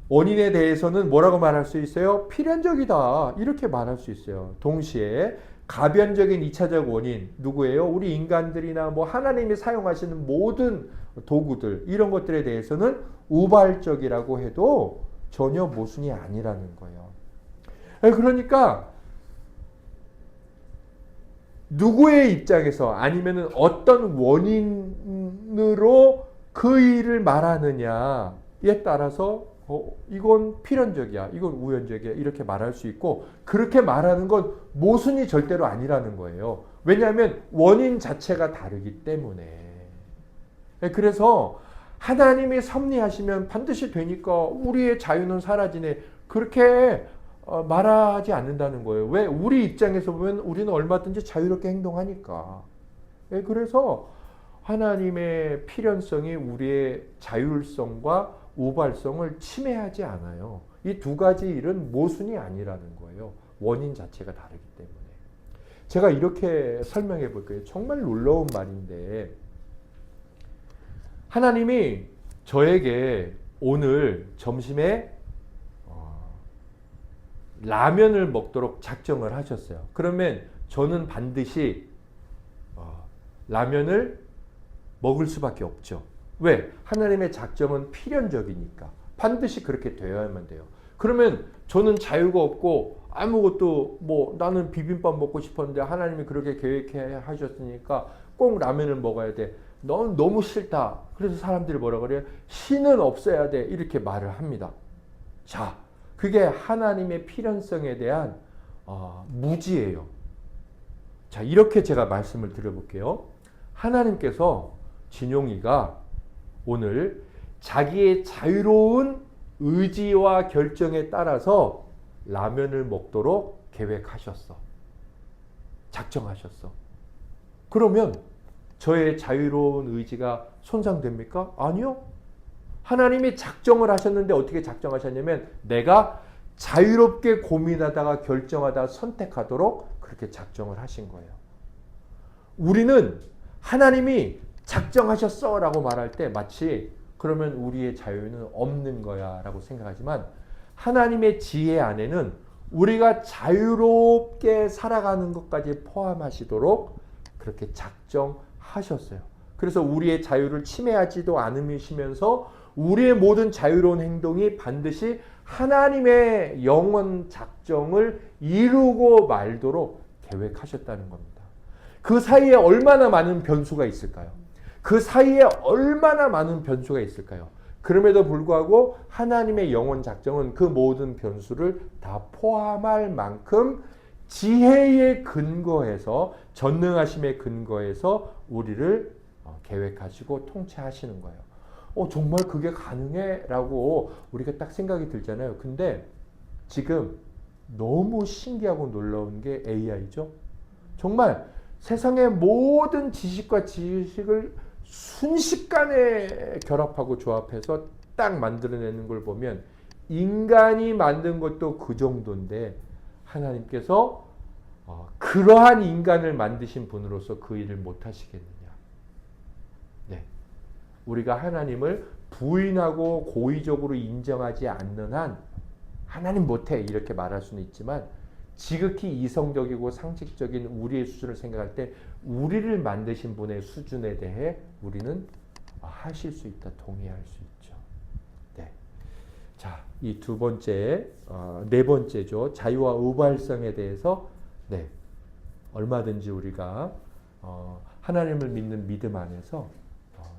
원인에 대해서는 뭐라고 말할 수 있어요? 필연적이다, 이렇게 말할 수 있어요. 동시에 가변적인 2차적 원인 누구예요? 우리 인간들이나 뭐 하나님이 사용하시는 모든 도구들, 이런 것들에 대해서는 우발적이라고 해도 전혀 모순이 아니라는 거예요. 그러니까 누구의 입장에서 아니면은 어떤 원인으로 그 일을 말하느냐에 따라서 이건 필연적이야, 이건 우연적이야, 이렇게 말할 수 있고, 그렇게 말하는 건 모순이 절대로 아니라는 거예요. 왜냐하면 원인 자체가 다르기 때문에. 그래서 하나님이 섭리하시면 반드시 되니까 우리의 자유는 사라지네, 그렇게 말하지 않는다는 거예요. 왜? 우리 입장에서 보면 우리는 얼마든지 자유롭게 행동하니까. 그래서 하나님의 필연성이 우리의 자율성과 우발성을 침해하지 않아요. 이 두 가지 일은 모순이 아니라는 거예요. 원인 자체가 다르기 때문에. 제가 이렇게 설명해 볼 거예요. 정말 놀라운 말인데, 하나님이 저에게 오늘 점심에 라면을 먹도록 작정을 하셨어요. 그러면 저는 반드시 라면을 먹을 수밖에 없죠. 왜? 하나님의 작정은 필연적이니까 반드시 그렇게 되어야만 돼요. 그러면 저는 자유가 없고 아무것도 뭐 나는 비빔밥 먹고 싶었는데 하나님이 그렇게 계획해 하셨으니까 꼭 라면을 먹어야 돼. 넌 너무 싫다. 그래서 사람들이 뭐라 그래요? 신은 없어야 돼. 이렇게 말을 합니다. 자, 그게 하나님의 필연성에 대한 무지예요. 자, 이렇게 제가 말씀을 드려볼게요. 하나님께서 진용이가 오늘 자기의 자유로운 의지와 결정에 따라서 라면을 먹도록 계획하셨어. 작정하셨어. 그러면 저의 자유로운 의지가 손상됩니까? 아니요. 하나님이 작정을 하셨는데 어떻게 작정하셨냐면 내가 자유롭게 고민하다가 결정하다가 선택하도록 그렇게 작정을 하신 거예요. 우리는 하나님이 작정하셨어 라고 말할 때 마치 그러면 우리의 자유는 없는 거야 라고 생각하지만 하나님의 지혜 안에는 우리가 자유롭게 살아가는 것까지 포함하시도록 그렇게 작정하셨어요. 그래서 우리의 자유를 침해하지도 않으시면서 우리의 모든 자유로운 행동이 반드시 하나님의 영원 작정을 이루고 말도록 계획하셨다는 겁니다. 그 사이에 얼마나 많은 변수가 있을까요? 그 사이에 얼마나 많은 변수가 있을까요? 그럼에도 불구하고 하나님의 영원 작정은 그 모든 변수를 다 포함할 만큼 지혜의 근거에서 전능하심의 근거에서 우리를 계획하시고 통치하시는 거예요. 정말 그게 가능해? 라고 우리가 딱 생각이 들잖아요. 근데 지금 너무 신기하고 놀라운 게 AI죠. 정말 세상의 모든 지식과 지식을 순식간에 결합하고 조합해서 딱 만들어내는 걸 보면 인간이 만든 것도 그 정도인데 하나님께서 그러한 인간을 만드신 분으로서 그 일을 못 하시겠느냐. 네. 우리가 하나님을 부인하고 고의적으로 인정하지 않는 한 하나님 못해 이렇게 말할 수는 있지만 지극히 이성적이고 상식적인 우리의 수준을 생각할 때 우리를 만드신 분의 수준에 대해 우리는 하실 수 있다, 동의할 수 있죠. 네. 자, 이 두 번째, 네 번째죠. 자유와 우발성에 대해서 네, 얼마든지 우리가 하나님을 믿는 믿음 안에서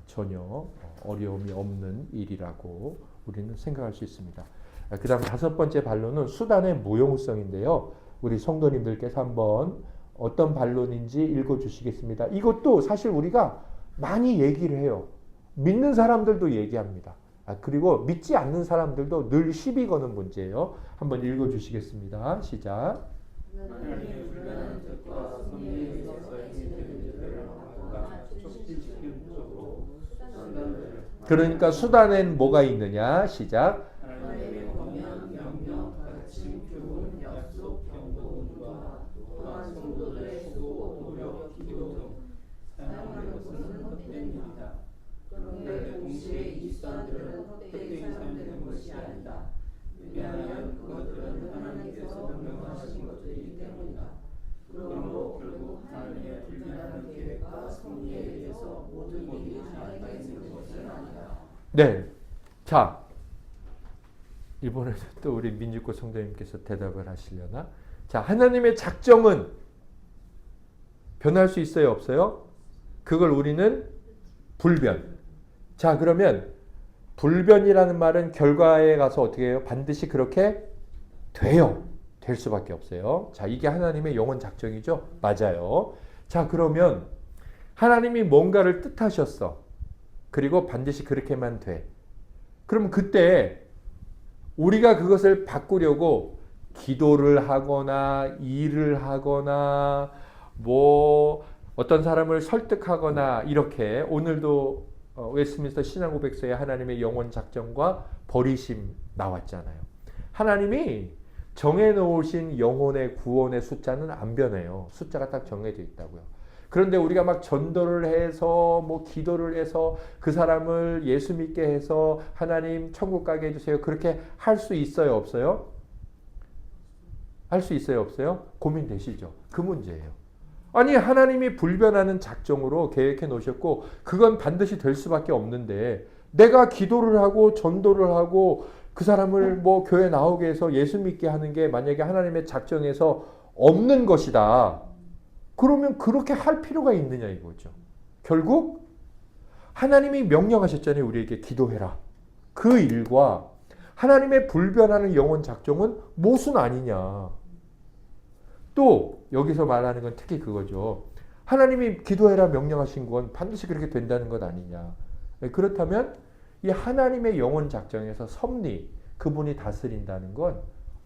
전혀 어려움이 없는 일이라고 우리는 생각할 수 있습니다. 그 다음 다섯 번째 반론은 수단의 무용성인데요. 우리 성도님들께서 한번 어떤 반론인지 읽어주시겠습니다. 이것도 사실 우리가 많이 얘기를 해요. 믿는 사람들도 얘기합니다. 그리고 믿지 않는 사람들도 늘 시비 거는 문제예요. 한번 읽어주시겠습니다. 시작. 하나님의 불변한 뜻과 섭리에 있어서 행해지는 일들을 하다가 촉진시키는 목적으로 수단들을 그러니까 수단엔 뭐가 있느냐? 시작. 하나님의 권면, 명령, 가르침, 교훈, 약속, 경고, 운과 또한 성도들의 수고, 노력, 기도 등 사용하는 것은 헛된 일이다. 그런데 동시에 이 수단들은 헛되이 사용되는 것이 아니다. 왜냐하면 그것들은 하나님께서 명령하신 것들이기 때문이다. 그러므로 결국 하나님의 불변하는 계획과 섭리에 의해서 모든 일이 자리가 있는 것은 아니다. 네. 자, 이번에는 또 우리 민주고 성도님께서 대답을 하시려나? 자, 하나님의 작정은 변할 수 있어요, 없어요? 그걸 우리는 불변. 자, 그러면 불변이라는 말은 결과에 가서 어떻게 해요? 반드시 그렇게 돼요. 될 수밖에 없어요. 자, 이게 하나님의 영원 작정이죠? 맞아요. 자, 그러면 하나님이 뭔가를 뜻하셨어. 그리고 반드시 그렇게만 돼. 그럼 그때 우리가 그것을 바꾸려고 기도를 하거나 일을 하거나 뭐 어떤 사람을 설득하거나 이렇게 오늘도 웨스트민스터 신앙고백서에 하나님의 영원 작정과 버리심 나왔잖아요. 하나님이 정해놓으신 영혼의 구원의 숫자는 안 변해요. 숫자가 딱 정해져 있다고요. 그런데 우리가 막 전도를 해서 뭐 기도를 해서 그 사람을 예수 믿게 해서 하나님 천국 가게 해주세요. 그렇게 할 수 있어요, 없어요? 할 수 있어요, 없어요? 고민되시죠? 그 문제예요. 아니, 하나님이 불변하는 작정으로 계획해 놓으셨고 그건 반드시 될 수밖에 없는데 내가 기도를 하고 전도를 하고 그 사람을 뭐 교회 나오게 해서 예수 믿게 하는 게 만약에 하나님의 작정에서 없는 것이다. 그러면 그렇게 할 필요가 있느냐 이거죠. 결국 하나님이 명령하셨잖아요. 우리에게 기도해라. 그 일과 하나님의 불변하는 영혼 작정은 모순 아니냐. 또 여기서 말하는 건 특히 그거죠. 하나님이 기도해라 명령하신 건 반드시 그렇게 된다는 것 아니냐. 그렇다면 이 하나님의 영혼 작정에서 섭리, 그분이 다스린다는 건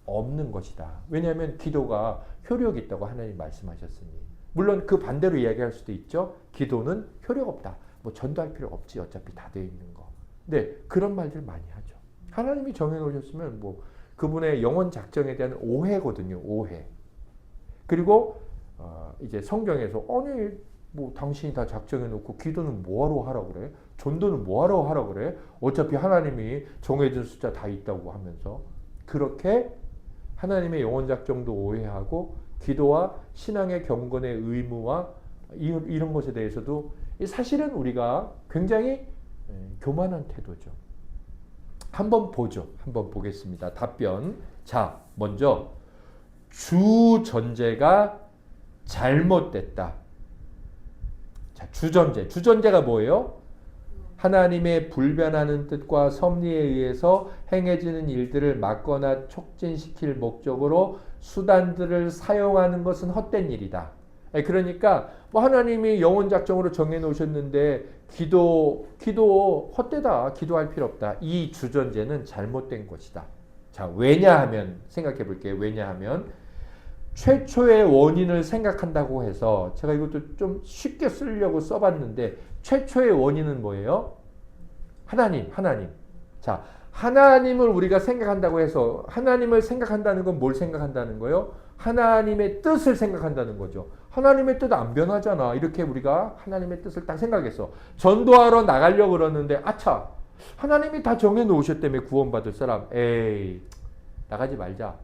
없는 것이다. 왜냐하면 기도가 효력이 있다고 하나님 말씀하셨으니. 물론 그 반대로 이야기할 수도 있죠. 기도는 효력 없다. 뭐 전도할 필요 없지. 어차피 다 되어 있는 거. 근데 그런 말들 많이 하죠. 하나님이 정해놓으셨으면 뭐 그분의 영혼 작정에 대한 오해거든요. 오해. 그리고 이제 성경에서 아니 뭐 당신이 다 작정해 놓고 기도는 뭐하러 하라 그래? 전도는 뭐하러 하라 그래? 어차피 하나님이 정해진 숫자 다 있다고 하면서 그렇게 하나님의 영혼 작정도 오해하고 기도와 신앙의 경건의 의무와 이런 것에 대해서도 사실은 우리가 굉장히 교만한 태도죠. 한번 보죠. 한번 보겠습니다. 답변. 자, 먼저 주전제가 잘못됐다. 자, 주전제가 뭐예요? 하나님의 불변하는 뜻과 섭리에 의해서 행해지는 일들을 막거나 촉진시킬 목적으로 수단들을 사용하는 것은 헛된 일이다. 그러니까 뭐 하나님이 영혼 작정으로 정해 놓으셨는데 기도 헛되다. 기도할 필요 없다. 이 주전제는 잘못된 것이다. 자, 왜냐하면 생각해 볼게요. 왜냐하면 최초의 원인을 생각한다고 해서 제가 이것도 좀 쉽게 쓰려고 써봤는데 최초의 원인은 뭐예요? 하나님. 자, 하나님을 우리가 생각한다고 해서 하나님을 생각한다는 건 뭘 생각한다는 거예요? 하나님의 뜻을 생각한다는 거죠. 하나님의 뜻 안 변하잖아. 이렇게 우리가 하나님의 뜻을 딱 생각했어. 전도하러 나가려고 그러는데 아차, 하나님이 다 정해 놓으셨다며 구원받을 사람. 에이, 나가지 말자.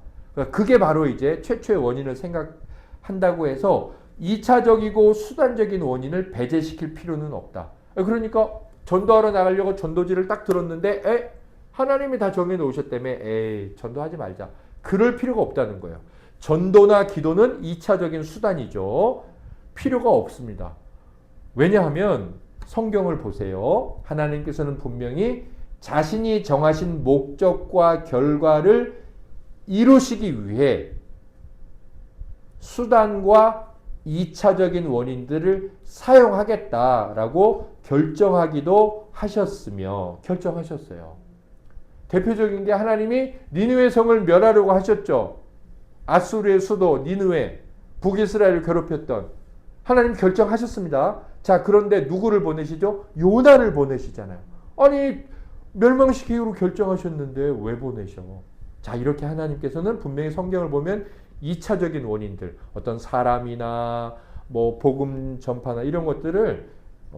그게 바로 이제 최초의 원인을 생각한다고 해서 2차적이고 수단적인 원인을 배제시킬 필요는 없다. 그러니까 전도하러 나가려고 전도지를 딱 들었는데 하나님이 다 정해 놓으셨다며 에이, 전도하지 말자. 그럴 필요가 없다는 거예요. 전도나 기도는 2차적인 수단이죠. 필요가 없습니다. 왜냐하면 성경을 보세요. 하나님께서는 분명히 자신이 정하신 목적과 결과를 이루시기 위해 수단과 2차적인 원인들을 사용하겠다라고 결정하기도 하셨으며 결정하셨어요. 대표적인 게 하나님이 니느웨 성을 멸하려고 하셨죠. 아수르의 수도 니느웨, 북이스라엘을 괴롭혔던 하나님 결정하셨습니다. 자, 그런데 누구를 보내시죠? 요나를 보내시잖아요. 아니, 멸망시키기로 결정하셨는데 왜 보내셔? 자, 이렇게 하나님께서는 분명히 성경을 보면 2차적인 원인들, 어떤 사람이나 뭐 복음 전파나 이런 것들을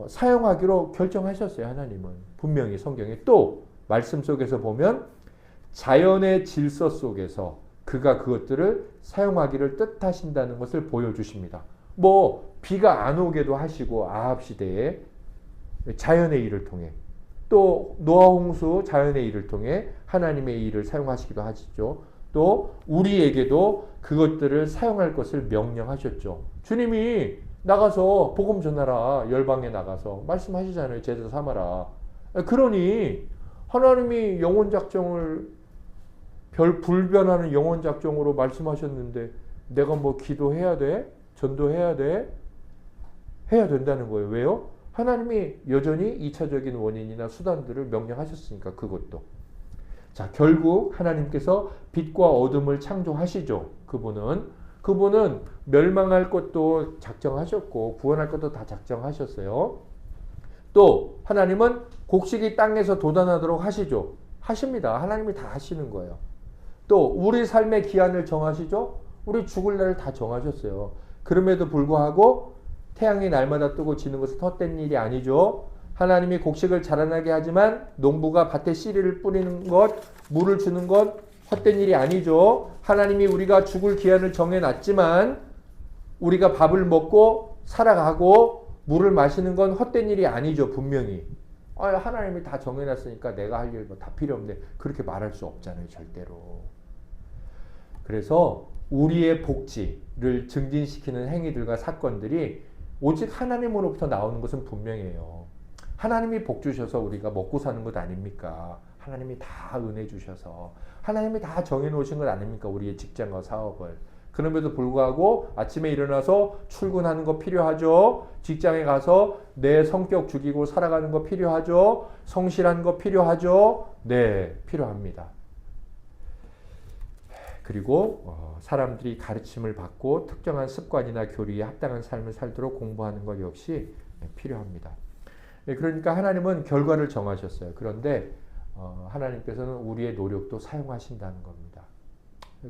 사용하기로 결정하셨어요. 하나님은 분명히 성경에. 또 말씀 속에서 보면 자연의 질서 속에서 그가 그것들을 사용하기를 뜻하신다는 것을 보여주십니다. 뭐 비가 안 오게도 하시고 아합 시대에 자연의 일을 통해, 또 노아 홍수 자연의 일을 통해 하나님의 일을 사용하시기도 하시죠. 또 우리에게도 그것들을 사용할 것을 명령하셨죠. 주님이 나가서 복음 전하라. 열방에 나가서 말씀하시잖아요. 제자 삼아라. 그러니 하나님이 영혼 작정을 불변하는 영혼 작정으로 말씀하셨는데 내가 뭐 기도해야 돼? 전도해야 돼? 해야 된다는 거예요. 왜요? 하나님이 여전히 2차적인 원인이나 수단들을 명령하셨으니까 그것도. 자, 결국 하나님께서 빛과 어둠을 창조하시죠. 그분은 멸망할 것도 작정하셨고 구원할 것도 다 작정하셨어요. 또 하나님은 곡식이 땅에서 돋아나도록 하시죠. 하십니다. 하나님이 다 하시는 거예요. 또 우리 삶의 기한을 정하시죠. 우리 죽을 날을 다 정하셨어요. 그럼에도 불구하고 태양이 날마다 뜨고 지는 것은 헛된 일이 아니죠. 하나님이 곡식을 자라나게 하지만 농부가 밭에 씨를 뿌리는 것, 물을 주는 것, 헛된 일이 아니죠. 하나님이 우리가 죽을 기한을 정해놨지만 우리가 밥을 먹고 살아가고 물을 마시는 건 헛된 일이 아니죠. 분명히. 하나님이 다 정해놨으니까 내가 할 일 뭐 다 필요 없네. 그렇게 말할 수 없잖아요. 절대로. 그래서 우리의 복지를 증진시키는 행위들과 사건들이 오직 하나님으로부터 나오는 것은 분명해요. 하나님이 복 주셔서 우리가 먹고 사는 것 아닙니까? 하나님이 다 은혜 주셔서 하나님이 다 정해놓으신 것 아닙니까? 우리의 직장과 사업을. 그럼에도 불구하고 아침에 일어나서 출근하는 거 필요하죠. 직장에 가서 내 성격 죽이고 살아가는 거 필요하죠. 성실한 거 필요하죠. 네, 필요합니다. 그리고 사람들이 가르침을 받고 특정한 습관이나 교리에 합당한 삶을 살도록 공부하는 것 역시 필요합니다. 그러니까 하나님은 결과를 정하셨어요. 그런데 하나님께서는 우리의 노력도 사용하신다는 겁니다.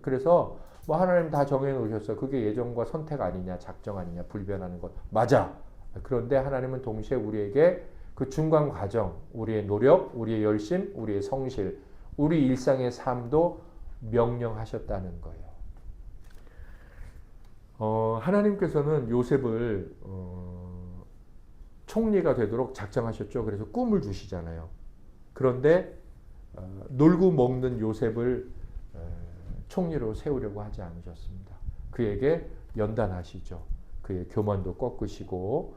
그래서 하나님 다 정해놓으셨어요. 그게 예정과 선택 아니냐, 작정 아니냐, 불변하는 것. 맞아. 그런데 하나님은 동시에 우리에게 그 중간 과정, 우리의 노력, 우리의 열심, 우리의 성실, 우리 일상의 삶도 명령하셨다는 거예요. 하나님께서는 요셉을 총리가 되도록 작정하셨죠. 그래서 꿈을 주시잖아요. 그런데 놀고 먹는 요셉을 총리로 세우려고 하지 않으셨습니다. 그에게 연단하시죠. 그의 교만도 꺾으시고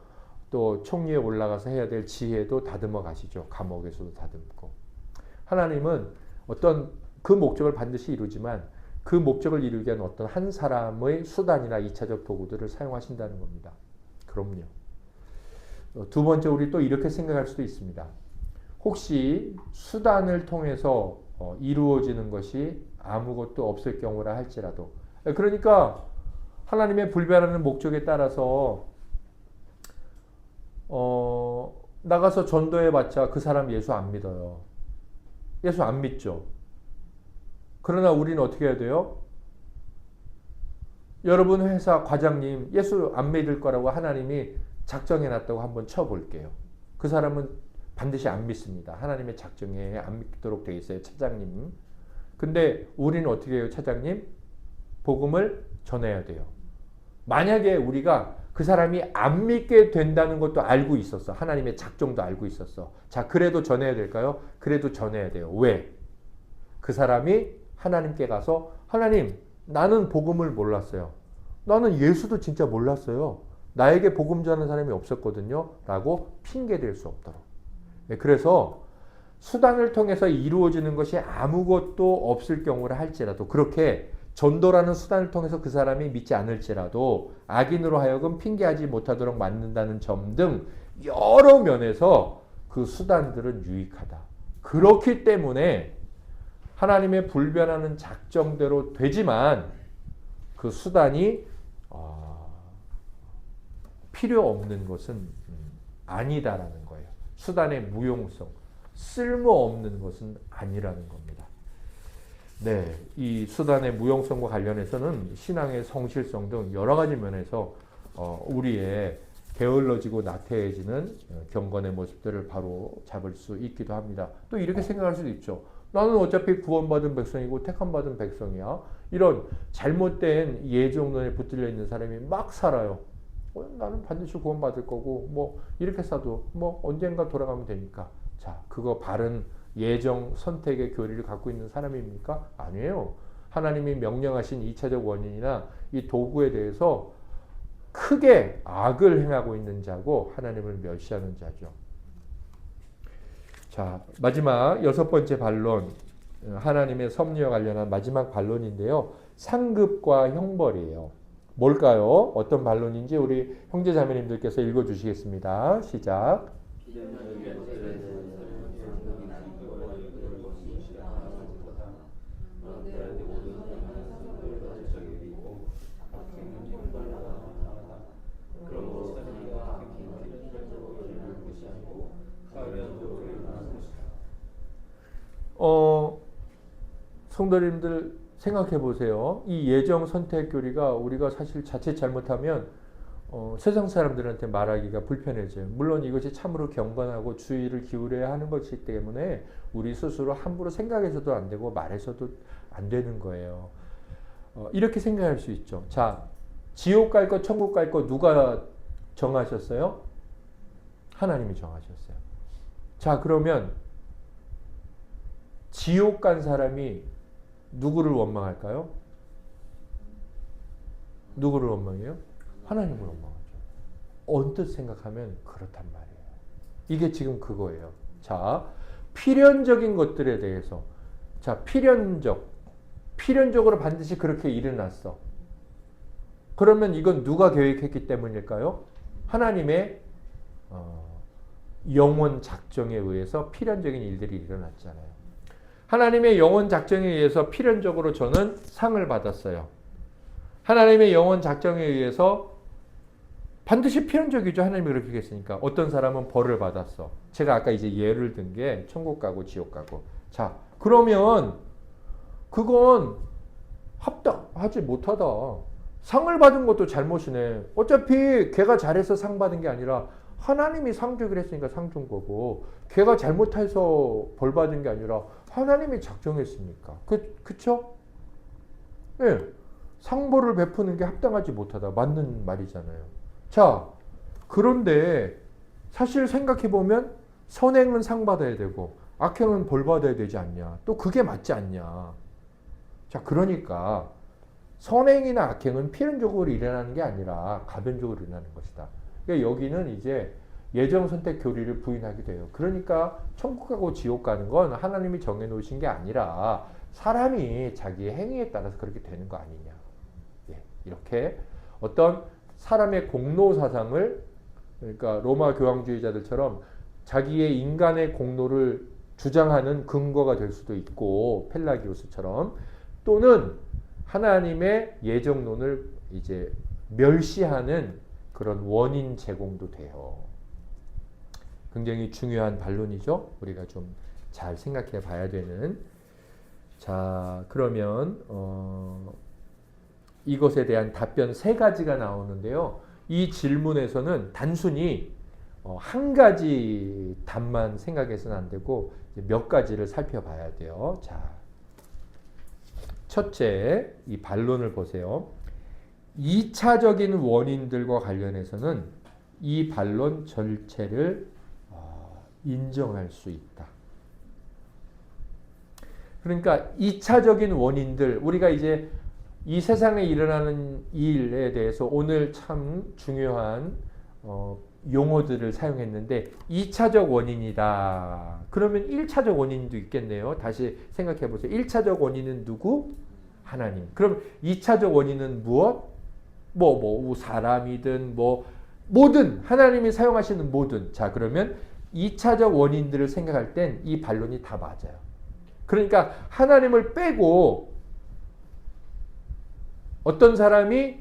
또 총리에 올라가서 해야 될 지혜도 다듬어 가시죠. 감옥에서도 다듬고. 하나님은 어떤 그 목적을 반드시 이루지만 그 목적을 이루기 위한 어떤 한 사람의 수단이나 2차적 도구들을 사용하신다는 겁니다. 그럼요. 두 번째, 우리 또 이렇게 생각할 수도 있습니다. 혹시 수단을 통해서 이루어지는 것이 아무것도 없을 경우라 할지라도, 그러니까 하나님의 불변하는 목적에 따라서 나가서 전도해봤자 그 사람 예수 안 믿어요. 예수 안 믿죠. 그러나 우리는 어떻게 해야 돼요? 여러분 회사 과장님 예수 안 믿을 거라고 하나님이 작정해놨다고 한번 쳐볼게요. 그 사람은 반드시 안 믿습니다. 하나님의 작정에 안 믿도록 되어 있어요. 차장님. 근데 우리는 어떻게 해요? 차장님? 복음을 전해야 돼요. 만약에 우리가 그 사람이 안 믿게 된다는 것도 알고 있었어. 하나님의 작정도 알고 있었어. 자, 그래도 전해야 될까요? 그래도 전해야 돼요. 왜? 그 사람이 하나님께 가서 하나님, 나는 복음을 몰랐어요. 나는 예수도 진짜 몰랐어요. 나에게 복음 전하는 사람이 없었거든요. 라고 핑계댈 수 없도록. 그래서 수단을 통해서 이루어지는 것이 아무것도 없을 경우라 할지라도, 그렇게 전도라는 수단을 통해서 그 사람이 믿지 않을지라도 악인으로 하여금 핑계하지 못하도록 만든다는 점 등 여러 면에서 그 수단들은 유익하다. 그렇기 때문에 하나님의 불변하는 작정대로 되지만 그 수단이 필요 없는 것은 아니다라는 거예요. 수단의 무용성, 쓸모없는 것은 아니라는 겁니다. 네, 이 수단의 무용성과 관련해서는 신앙의 성실성 등 여러 가지 면에서 우리의 게을러지고 나태해지는 경건의 모습들을 바로 잡을 수 있기도 합니다. 또 이렇게 생각할 수도 있죠. 나는 어차피 구원받은 백성이고 택함받은 백성이야. 이런 잘못된 예정론에 붙들려 있는 사람이 막 살아요. 나는 반드시 구원받을 거고 뭐 이렇게 써도 뭐 언젠가 돌아가면 되니까. 자, 그거 바른 예정 선택의 교리를 갖고 있는 사람입니까? 아니에요. 하나님이 명령하신 2차적 원인이나 이 도구에 대해서 크게 악을 행하고 있는 자고 하나님을 멸시하는 자죠. 자, 마지막 6번째 반론, 하나님의 섭리와 관련한 마지막 반론인데요. 상급과 형벌이에요. 뭘까요? 어떤 반론인지 우리 형제자매님들께서 읽어주시겠습니다. 시작. 성도님들 생각해 보세요. 이 예정 선택 교리가 우리가 사실 자칫 잘못하면 세상 사람들한테 말하기가 불편해져요. 물론 이것이 참으로 경건하고 주의를 기울여야 하는 것이기 때문에 우리 스스로 함부로 생각해서도 안 되고 말해서도 안 되는 거예요. 이렇게 생각할 수 있죠. 자, 지옥 갈 거, 천국 갈 거 누가 정하셨어요? 하나님이 정하셨어요. 자, 그러면 지옥 간 사람이 누구를 원망할까요? 누구를 원망해요? 하나님을 원망하죠. 언뜻 생각하면 그렇단 말이에요. 이게 지금 그거예요. 자, 필연적인 것들에 대해서, 자, 필연적으로 반드시 그렇게 일어났어. 그러면 이건 누가 계획했기 때문일까요? 하나님의 영원 작정에 의해서 필연적인 일들이 일어났잖아요. 하나님의 영원 작정에 의해서 필연적으로 저는 상을 받았어요. 하나님의 영원 작정에 의해서 반드시 필연적이죠. 하나님이 그렇게 했으니까. 어떤 사람은 벌을 받았어. 제가 아까 이제 예를 든 게 천국 가고 지옥 가고. 자, 그러면 그건 합당하지 못하다. 상을 받은 것도 잘못이네. 어차피 걔가 잘해서 상 받은 게 아니라 하나님이 상 주기로 했으니까 상 준 거고, 걔가 잘못해서 벌 받은 게 아니라 하나님이 작정했으니까. 그쵸? 예. 네. 상벌을 베푸는 게 합당하지 못하다. 맞는 말이잖아요. 자, 그런데 사실 생각해보면 선행은 상 받아야 되고 악행은 벌 받아야 되지 않냐. 또 그게 맞지 않냐. 자, 그러니까 선행이나 악행은 필연적으로 일어나는 게 아니라 가변적으로 일어나는 것이다. 그러니까 여기는 이제 예정 선택 교리를 부인하게 돼요. 그러니까 천국 가고 지옥 가는 건 하나님이 정해놓으신 게 아니라 사람이 자기의 행위에 따라서 그렇게 되는 거 아니냐. 예, 이렇게 어떤 사람의 공로 사상을, 그러니까 로마 교황주의자들처럼 자기의 인간의 공로를 주장하는 근거가 될 수도 있고, 펠라기오스처럼, 또는 하나님의 예정론을 이제 멸시하는 그런 원인 제공도 돼요. 굉장히 중요한 반론이죠. 우리가 좀 잘 생각해 봐야 되는. 자, 그러면 이것에 대한 답변 3가지가 나오는데요. 이 질문에서는 단순히 한 가지 답만 생각해서는 안 되고 몇 가지를 살펴봐야 돼요. 자, 첫째, 이 반론을 보세요. 2차적인 원인들과 관련해서는 이 반론 전체를 인정할 수 있다. 그러니까 2차적인 원인들, 우리가 이제 이 세상에 일어나는 일에 대해서 오늘 참 중요한 용어들을 사용했는데 2차적 원인이다. 그러면 1차적 원인도 있겠네요. 다시 생각해 보세요. 1차적 원인은 누구? 하나님. 그럼 2차적 원인은 무엇? 사람이든 뭐든 하나님이 사용하시는 모든. 자, 그러면 2차적 원인들을 생각할 땐 이 반론이 다 맞아요. 그러니까 하나님을 빼고 어떤 사람이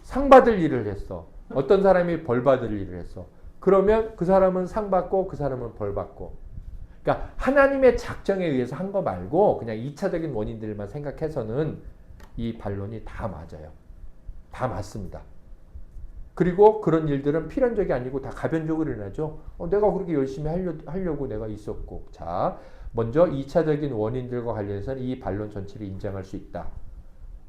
상 받을 일을 했어. 어떤 사람이 벌 받을 일을 했어. 그러면 그 사람은 상 받고 그 사람은 벌 받고. 그러니까 하나님의 작정에 의해서 한 거 말고 그냥 2차적인 원인들만 생각해서는 이 반론이 다 맞아요. 다 맞습니다. 그리고 그런 일들은 필연적이 아니고 다 가변적으로 일어나죠. 내가 그렇게 열심히 하려고 내가 있었고. 자, 먼저 2차적인 원인들과 관련해서는 이 반론 전체를 인정할 수 있다.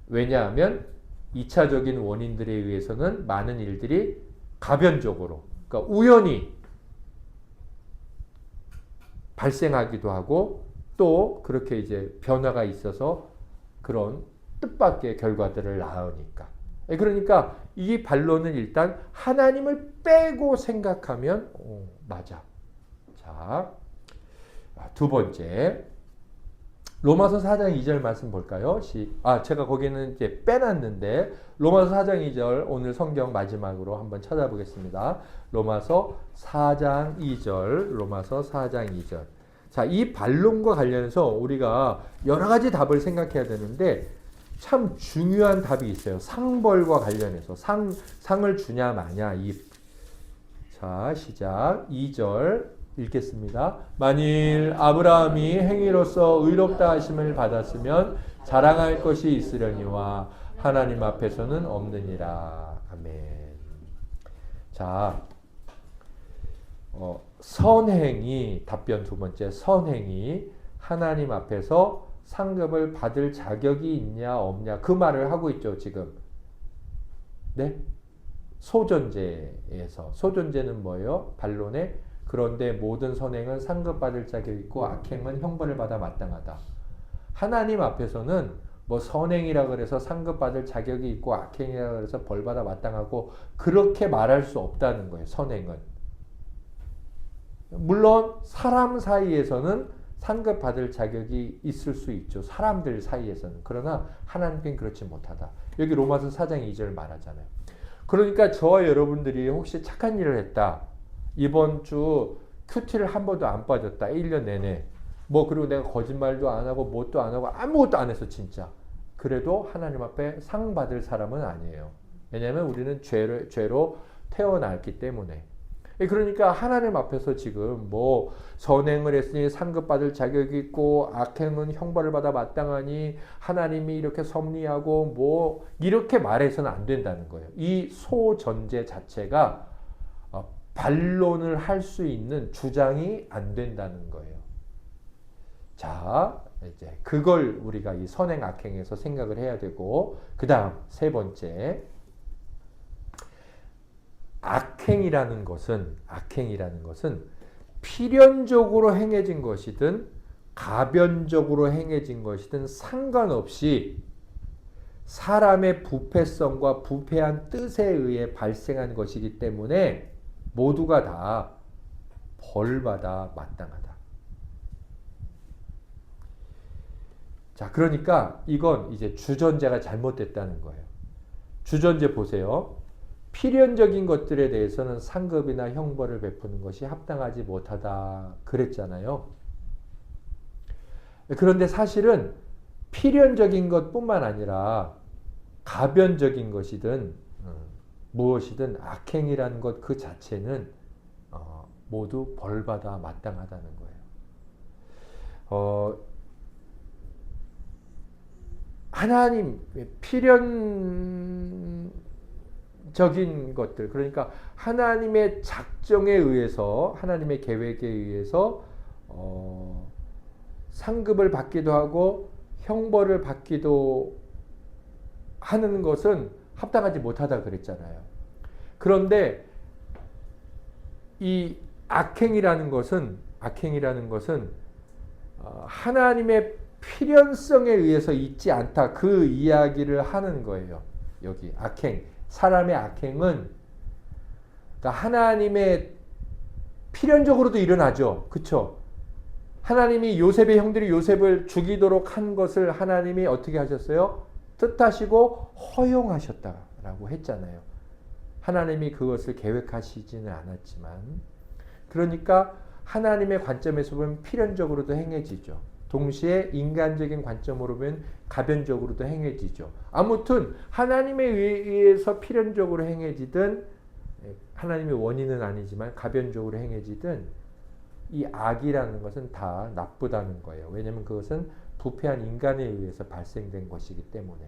왜냐하면 2차적인 원인들에 의해서는 많은 일들이 가변적으로, 그러니까 우연히 발생하기도 하고 또 그렇게 이제 변화가 있어서 그런 뜻밖의 결과들을 낳으니까. 그러니까 이 반론은 일단 하나님을 빼고 생각하면 맞아. 자, 두 번째, 로마서 4장 2절 말씀 볼까요? 제가 거기는 이제 빼놨는데 로마서 4장 2절 오늘 성경 마지막으로 한번 찾아보겠습니다. 로마서 4장 2절, 로마서 4장 2절. 자, 이 반론과 관련해서 우리가 여러 가지 답을 생각해야 되는데 참 중요한 답이 있어요. 상벌과 관련해서 상을 주냐 마냐. 자, 시작. 2절 읽겠습니다. 만일 아브라함이 행위로서 의롭다 하심을 받았으면 자랑할 것이 있으려니와 하나님 앞에서는 없느니라. 아멘. 자, 선행이 답변 두 번째, 선행이 하나님 앞에서 상급을 받을 자격이 있냐 없냐 그 말을 하고 있죠 지금. 네? 소존재에서 소존재는 뭐예요? 반론에 그런데 모든 선행은 상급받을 자격이 있고 악행은 형벌을 받아 마땅하다. 하나님 앞에서는 뭐 선행이라 그래서 상급받을 자격이 있고 악행이라 그래서 벌받아 마땅하고 그렇게 말할 수 없다는 거예요. 선행은. 물론 사람 사이에서는 상급받을 자격이 있을 수 있죠. 사람들 사이에서는. 그러나 하나님께는 그렇지 못하다. 여기 로마서 4장 2절 말하잖아요. 그러니까 저와 여러분들이 혹시 착한 일을 했다. 이번 주 큐티를 한 번도 안 빠졌다. 1년 내내. 뭐 그리고 내가 거짓말도 안 하고 뭣도 안 하고 아무것도 안 했어 진짜. 그래도 하나님 앞에 상 받을 사람은 아니에요. 왜냐하면 우리는 죄로 태어났기 때문에. 그러니까 하나님 앞에서 지금 뭐 선행을 했으니 상급 받을 자격이 있고 악행은 형벌을 받아 마땅하니 하나님이 이렇게 섭리하고 뭐 이렇게 말해서는 안 된다는 거예요. 이 소전제 자체가 반론을 할 수 있는 주장이 안 된다는 거예요. 자, 이제 그걸 우리가 이 선행 악행에서 생각을 해야 되고, 그 다음 세 번째, 악행이라는 것은 필연적으로 행해진 것이든 가변적으로 행해진 것이든 상관없이 사람의 부패성과 부패한 뜻에 의해 발생한 것이기 때문에 모두가 다 벌받아 마땅하다. 자, 그러니까 이건 이제 주전제가 잘못됐다는 거예요. 주전제 보세요. 필연적인 것들에 대해서는 상급이나 형벌을 베푸는 것이 합당하지 못하다 그랬잖아요. 그런데 사실은 필연적인 것뿐만 아니라 가변적인 것이든 무엇이든 악행이라는 것 그 자체는 모두 벌받아 마땅하다는 거예요. 하나님 필연적인 것들, 그러니까 하나님의 작정에 의해서 하나님의 계획에 의해서 상급을 받기도 하고 형벌을 받기도 하는 것은 합당하지 못하다 그랬잖아요. 그런데 이 악행이라는 것은 하나님의 필연성에 의해서 있지 않다. 그 이야기를 하는 거예요. 여기 악행, 사람의 악행은 그러니까 하나님의 필연적으로도 일어나죠. 그렇죠? 하나님이 요셉의 형들이 요셉을 죽이도록 한 것을 하나님이 어떻게 하셨어요? 뜻하시고 허용하셨다라고 했잖아요. 하나님이 그것을 계획하시지는 않았지만, 그러니까 하나님의 관점에서 보면 필연적으로도 행해지죠. 동시에 인간적인 관점으로 보면 가변적으로도 행해지죠. 아무튼 하나님에 의해서 필연적으로 행해지든 하나님의 원인은 아니지만 가변적으로 행해지든 이 악이라는 것은 다 나쁘다는 거예요. 왜냐하면 그것은 부패한 인간에 의해서 발생된 것이기 때문에.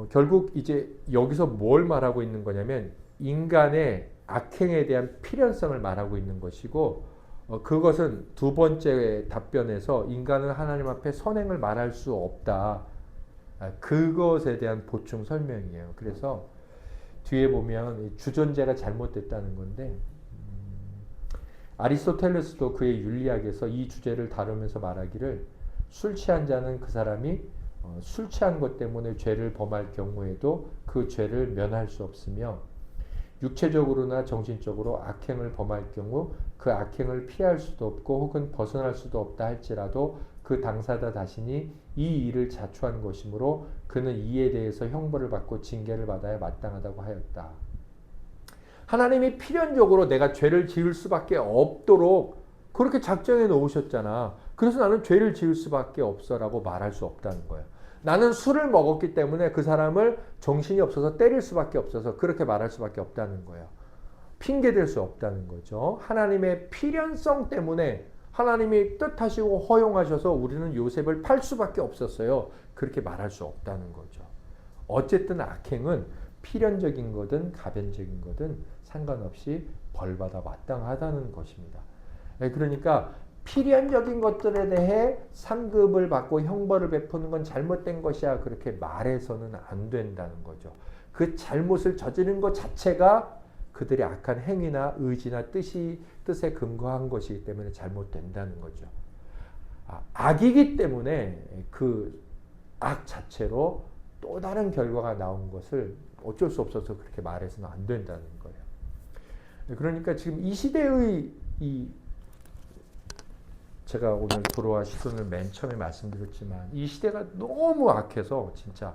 결국 이제 여기서 뭘 말하고 있는 거냐면 인간의 악행에 대한 필연성을 말하고 있는 것이고, 그것은 두 번째 답변에서 인간은 하나님 앞에 선행을 말할 수 없다. 그것에 대한 보충 설명이에요. 그래서 뒤에 보면 주전제가 잘못됐다는 건데, 아리스토텔레스도 그의 윤리학에서 이 주제를 다루면서 말하기를 술 취한 자는 그 사람이 술 취한 것 때문에 죄를 범할 경우에도 그 죄를 면할 수 없으며 육체적으로나 정신적으로 악행을 범할 경우 그 악행을 피할 수도 없고 혹은 벗어날 수도 없다 할지라도 그 당사자 자신이 이 일을 자초한 것이므로 그는 이에 대해서 형벌을 받고 징계를 받아야 마땅하다고 하였다. 하나님이 필연적으로 내가 죄를 지을 수밖에 없도록 그렇게 작정해 놓으셨잖아. 그래서 나는 죄를 지을 수밖에 없어라고 말할 수 없다는 거예요. 나는 술을 먹었기 때문에 그 사람을 정신이 없어서 때릴 수밖에 없어서 그렇게 말할 수밖에 없다는 거예요. 핑계댈 수 없다는 거죠. 하나님의 필연성 때문에 하나님이 뜻하시고 허용하셔서 우리는 요셉을 팔 수밖에 없었어요. 그렇게 말할 수 없다는 거죠. 어쨌든 악행은 필연적인 거든 가변적인 거든 상관없이 벌받아 마땅하다는 것입니다. 그러니까 필연적인 것들에 대해 상급을 받고 형벌을 베푸는 건 잘못된 것이야 그렇게 말해서는 안 된다는 거죠. 그 잘못을 저지른 것 자체가 그들의 악한 행위나 의지나 뜻에 근거한 것이기 때문에 잘못된다는 거죠. 악이기 때문에 그 악 자체로 또 다른 결과가 나온 것을 어쩔 수 없어서 그렇게 말해서는 안 된다는 거예요. 그러니까 지금 이 시대의 제가 오늘 도로와 시선을 맨 처음에 말씀드렸지만 이 시대가 너무 악해서 진짜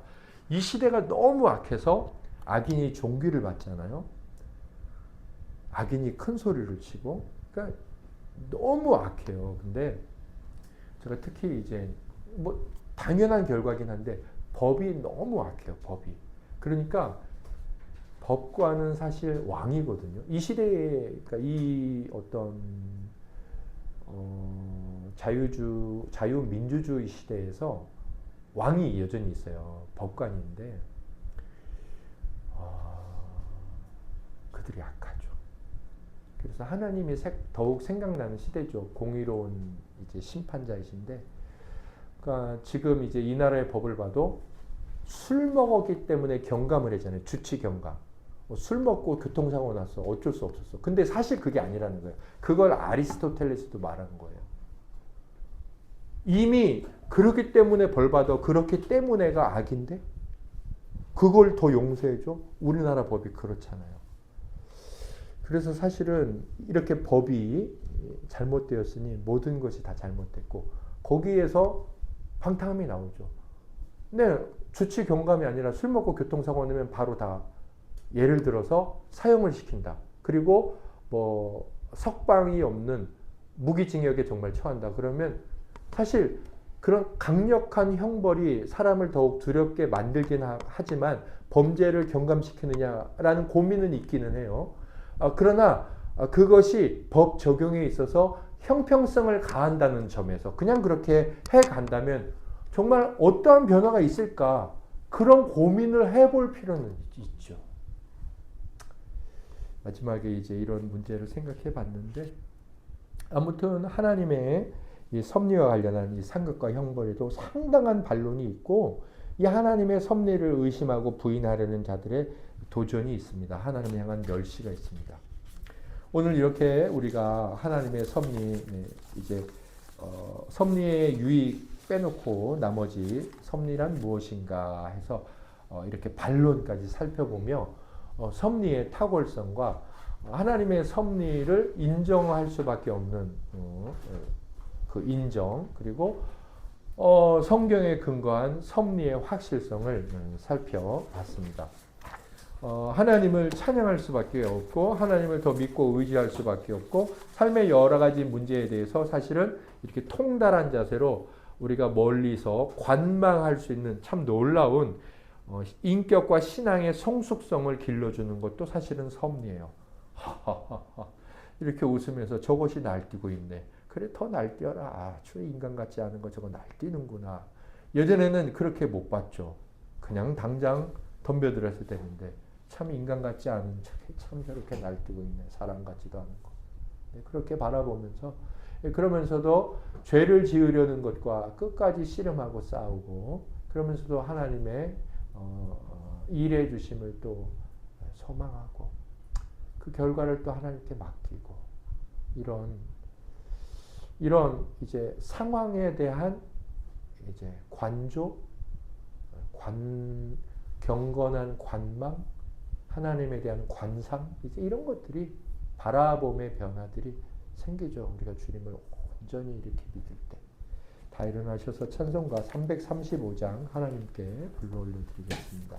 이 시대가 너무 악해서 악인이 종기를 받잖아요. 악인이 큰 소리를 치고 그러니까 너무 악해요. 근데 제가 특히 이제 뭐 당연한 결과긴 한데 법이 너무 악해요. 법이. 그러니까 법관은 사실 왕이거든요. 이 시대에 그러니까 이 어떤 자유민주주의 시대에서 왕이 여전히 있어요. 법관인데 그들이 악하죠. 그래서 하나님이 더욱 생각나는 시대죠. 공의로운 이제 심판자이신데, 그러니까 지금 이제 이 나라의 법을 봐도 술 먹었기 때문에 경감을 했잖아요. 주치 경감. 술 먹고 교통사고 났어. 어쩔 수 없었어. 근데 사실 그게 아니라는 거예요. 그걸 아리스토텔레스도 말한 거예요. 이미 그렇기 때문에 벌받아. 그렇기 때문에가 악인데 그걸 더 용서해줘? 우리나라 법이 그렇잖아요. 그래서 사실은 이렇게 법이 잘못되었으니 모든 것이 다 잘못됐고 거기에서 방탕함이 나오죠. 근데 주치 경감이 아니라 술 먹고 교통사고 나면 바로 다 예를 들어서 사형을 시킨다. 그리고 뭐 석방이 없는 무기징역에 정말 처한다. 그러면 사실 그런 강력한 형벌이 사람을 더욱 두렵게 만들긴 하지만 범죄를 경감시키느냐라는 고민은 있기는 해요. 그러나 그것이 법 적용에 있어서 형평성을 가한다는 점에서 그냥 그렇게 해간다면 정말 어떠한 변화가 있을까 그런 고민을 해볼 필요는 있죠. 마지막에 이제 이런 문제를 생각해 봤는데 아무튼 하나님의 이 섭리와 관련한 이 상급과 형벌에도 상당한 반론이 있고 이 하나님의 섭리를 의심하고 부인하려는 자들의 도전이 있습니다. 하나님을 향한 멸시가 있습니다. 오늘 이렇게 우리가 하나님의 섭리 이제 섭리의 유익 빼놓고 나머지 섭리란 무엇인가 해서 이렇게 반론까지 살펴보며 섭리의 탁월성과 하나님의 섭리를 인정할 수밖에 없는 그 인정 그리고 성경에 근거한 섭리의 확실성을 살펴봤습니다. 하나님을 찬양할 수밖에 없고 하나님을 더 믿고 의지할 수밖에 없고 삶의 여러 가지 문제에 대해서 사실은 이렇게 통달한 자세로 우리가 멀리서 관망할 수 있는 참 놀라운 인격과 신앙의 성숙성을 길러주는 것도 사실은 섭리예요. 이렇게 웃으면서 저것이 날뛰고 있네. 그래 더 날뛰어라. 저 인간 같지 않은 거 저거 날뛰는구나. 예전에는 그렇게 못 봤죠. 그냥 당장 덤벼들었을 때인데 참 인간 같지 않은 참 저렇게 날뛰고 있네. 사람 같지도 않은 거. 그렇게 바라보면서 그러면서도 죄를 지으려는 것과 끝까지 씨름하고 싸우고 그러면서도 하나님의 일해 주심을 또 소망하고 그 결과를 또 하나님께 맡기고 이런 이제 상황에 대한 이제 경건한 관망, 하나님에 대한 관상 이제 이런 것들이 바라봄의 변화들이 생기죠. 우리가 주님을 온전히 이렇게 믿을 때. 다 일어나셔서 찬송가 335장 하나님께 불러 올려드리겠습니다.